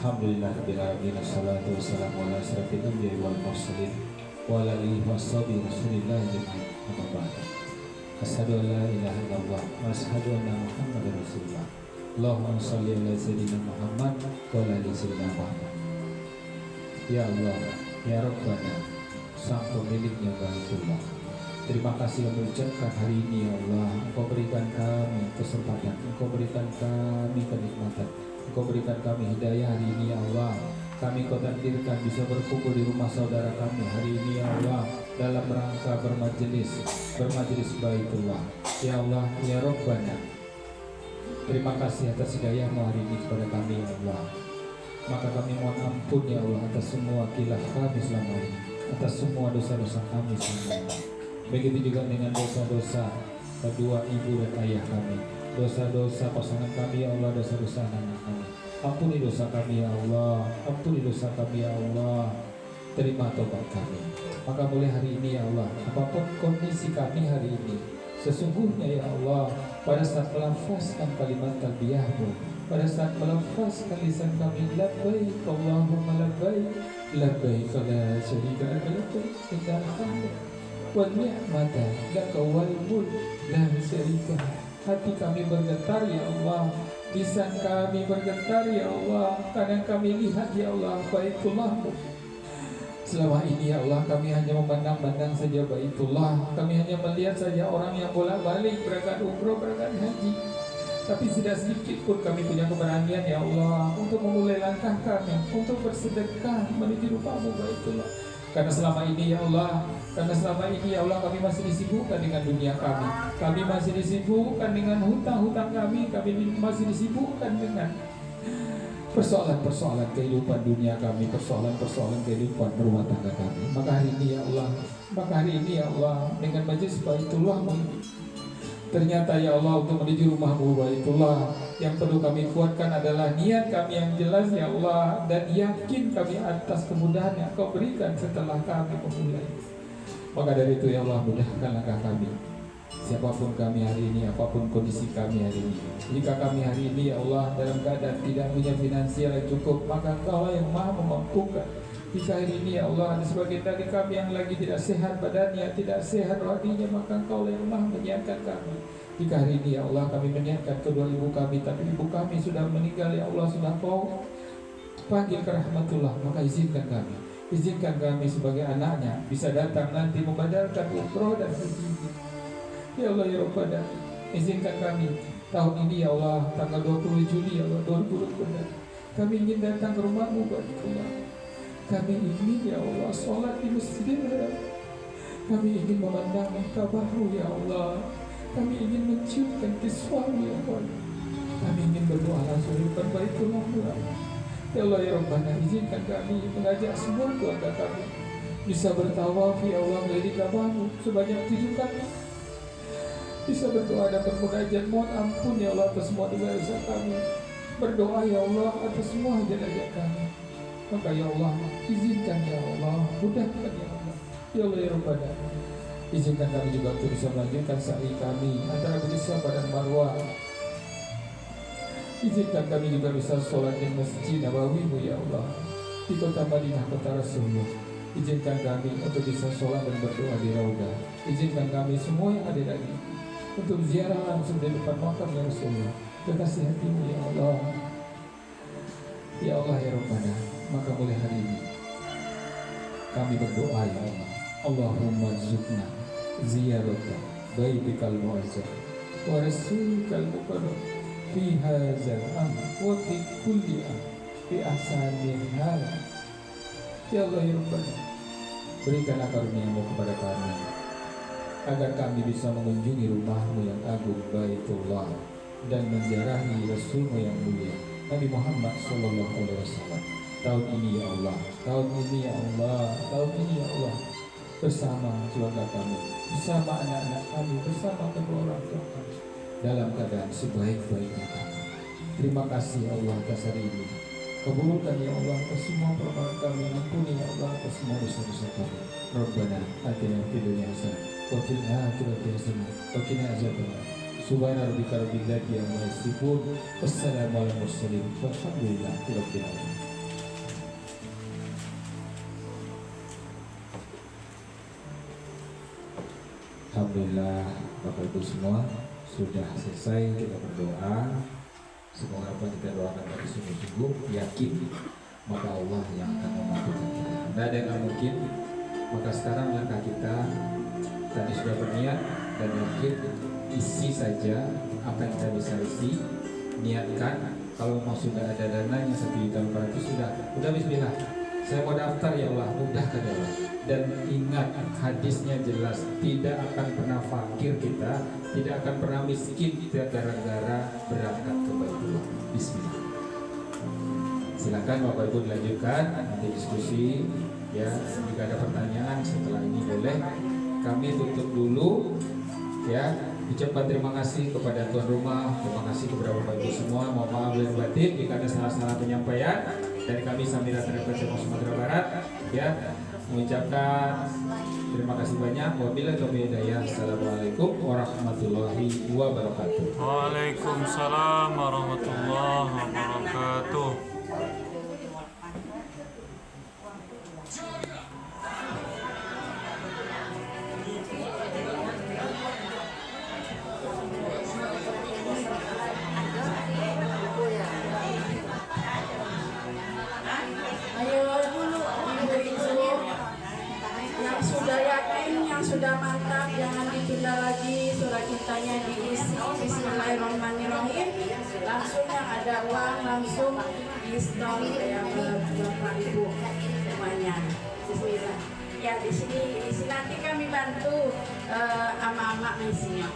Alhamdulillahirabbil alamin, wassalatu wassalamu ala asyrafil anbiya'i wal mursalin wa ala alihi washabihi rasulillah jami'in. Amma ba'd. Asyhadu an la ilaha illallah wa asyhadu anna Muhammadar Rasulullah. Allahumma shalli ala sayyidina Muhammad wa ala ali sayyidina Muhammad. Ya Allah, ya Rabbana, sang pemiliknya Baitullah, terima kasih kami ucapkan hari ini ya Allah. Engkau berikan kami kesempatan, Engkau berikan kami kenikmatan, Engkau berikan kami hidayah hari ini ya Allah. Kami Kau takdirkan bisa berkumpul di rumah saudara kami hari ini ya Allah, dalam rangka bermajelis Baitullah. Ya Allah, ya Rabbana, terima kasih atas hidayah-Mu hari ini kepada kami ya Allah. Maka kami mohon ampun ya Allah atas semua khilaf kami selama ini, atas semua dosa-dosa kami selama ini. Begitu juga dengan dosa-dosa kedua ibu dan ayah kami, dosa-dosa pasangan kami ya Allah, dosa-dosa anak kami. Ampuni dosa kami ya Allah, ampuni dosa kami ya Allah. Terima tobat kami. Maka mulai hari ini ya Allah, apapun kondisi kami hari ini, sesungguhnya ya Allah, pada saat melafazkan kalimat talbiyah-Mu, pada saat melafazkan lisan kami, labbaik Allahumma labbaik, labbaik la syarika laka labbaik, innal hamda wan ni'mata laka wal mulk la syarika. Hati kami bergetar ya Allah, lisan kami bergetar ya Allah, karena kami lihat ya Allah Baitullah-Mu. Selama ini ya Allah, kami hanya memandang-pandang saja Baitullah, kami hanya melihat saja orang yang bolak-balik berangkat umroh, berangkat haji. Tapi tidak sedikit pun kami punya keberanian ya Allah untuk memulai langkah kami untuk bersedekah menuju rumah-Mu Baitullah. Karena selama ini ya Allah, kami masih disibukkan dengan dunia kami masih disibukkan dengan hutang-hutang kami masih disibukkan dengan persoalan-persoalan kehidupan dunia kami, persoalan-persoalan kehidupan rumah tangga kami. Maka hari ini ya Allah, dengan majelis Baitullah-Mu, ternyata ya Allah untuk menuju rumah-Mu Baitullah, yang perlu kami kuatkan adalah niat kami yang jelas ya Allah, dan yakin kami atas kemudahan yang Kau berikan setelah kami memulai. Maka dari itu ya Allah, mudahkan langkah kami. Siapapun kami hari ini, apapun kondisi kami hari ini, jika kami hari ini ya Allah dalam keadaan tidak punya finansial yang cukup, maka Engkau yang maha memampukan. Jika hari ini ya Allah ada sebagian dari kami yang lagi tidak sehat badannya, tidak sehat rohaninya, maka Engkau yang maha menyiapkan kami. Jika hari ini ya Allah kami menyiapkan kedua ibu kami, tapi ibu kami sudah meninggal ya Allah, sudah Kau panggil ke rahmatullah, maka izinkan kami sebagai anaknya bisa datang nanti membadalkan umroh dan haji. Ya Allah ya Rabbana, izinkan kami tahun ini ya Allah, tanggal 20 Juli ya Allah 2020, kami ingin datang ke rumah-Mu Baitullah. Kami ingin ya Allah sholat di masjid, kami ingin memandang kabar-Mu ya Allah, kami ingin menciumkan kiswah-Mu ya Allah, kami ingin berdoa langsung di depan Baitullah-Mu ya Allah ya Rabbana. Izinkan kami mengajak semua keluarga kami bisa bertawaf ya Allah melihat Ka'bah-Mu sebanyak 7 kali, bisa berdoa dan bermunajat mohon ampun ya Allah atas semua dosa kami, berdoa ya Allah atas semua hajat-hajat kami. Maka ya Allah, izinkan ya Allah, mudahkan ya Allah, ya Allah ya Rabbana. Izinkan kami juga untuk bisa melanjutkan sa'i kami antara Bukit Safa dan Marwah. Izinkan kami juga bisa sholat di Masjid Nabawi-Mu ya Allah, di kota Madinah, kota Rasulullah. Izinkan kami untuk bisa sholat dan berdoa di Raudah. Izinkan kami semua yang ada lagi untuk ziarah langsung di depan makam ya Rasulullah. Kekasih hati-Mu ya Allah, ya Allah ya Rabbana. Maka mulai hari ini kami berdoa ya Allah, Allahumma zukna ziyarata baitikal mu'azzam wa rasulukal mukarram fi hadzal am wa fi kulli am fi ahsanil hal. Ya Allah ya Rabbana, berikanlah karunia-Mu kepada kami agar kami bisa mengunjungi rumah-Mu yang agung Baitullah dan menziarahi Rasul-Mu yang mulia Nabi Muhammad SAW. Tahun ini ya Allah, tahun ini ya Allah, tahun ini ya Allah, bersama keluarga kami, bersama anak-anak kami, bersama kedua orang tua kami, dalam keadaan sebaik-baiknya kami. Terima kasih ya Allah atas hari ini. Kabulkan ya Allah atas semua permohonan kami, ampuni ya Allah atas semua dosa-dosa kami. Rabbana atina fid dunya hasanah wa fil akhirati hasanah wa qina adzabannar. Subhana rabbika rabbil izzati amma yasifun. Wassalamu ala mursalin. Walhamdulillahi rabbil alamin. Alhamdulillah, Bapak Ibu semua sudah selesai kita berdoa. Semoga apa kita doakan dari sungguh-sungguh, yakin maka Allah yang akan memampukan kita. Tidak ada yang mungkin. Maka sekarang langkah kita tadi sudah berniat dan yakin, isi saja apa yang kita bisa isi, niatkan. Kalau mau sudah ada dananya 1.400.000 sudah bismillah. Saya mau daftar ya Allah, mudahkan ya Allah. Dan ingat hadisnya jelas, tidak akan pernah fakir kita, tidak akan pernah miskin kita gara-gara berangkat ke Baitullah. Bismillah. Silakan Bapak Ibu dilanjutkan nanti diskusi ya. Jika ada pertanyaan setelah ini boleh. Kami tutup dulu ya. Ucapkan terima kasih kepada tuan rumah, terima kasih kepada Bapak Ibu semua. Mohon maaf lahir batin jika ada salah-salah penyampaian. Dari kami Samira Terdekat Sumatera Barat ya, mengucapkan terima kasih banyak. Wabillahi taufiq hidayah. Assalamualaikum warahmatullahi wabarakatuh. Waalaikumsalam warahmatullahi wabarakatuh. Sudah mantap, jangan ditunda lagi, surat cintanya diisi. Bismillahirrahmanirrahim. Langsung yang ada uang langsung di stol ya Bapak Ibu semuanya. Bismillah. Ya di sini nanti kami bantu ama-ama misinya.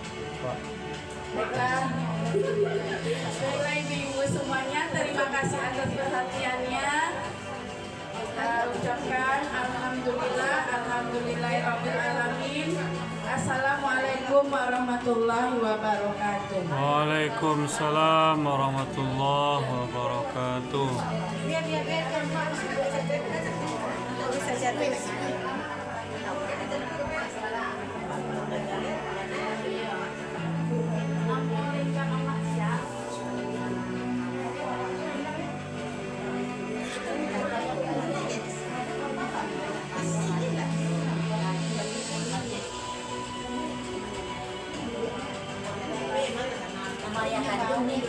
Baiklah. Baiklah ibu-ibu semuanya, terima kasih atas perhatiannya. Kita ucapkan alhamdulillahirabbil alamin. Assalamualaikum warahmatullahi wabarakatuh. Waalaikumsalam warahmatullahi wabarakatuh. Biar bisa jatuh. Lumayan kandung nih.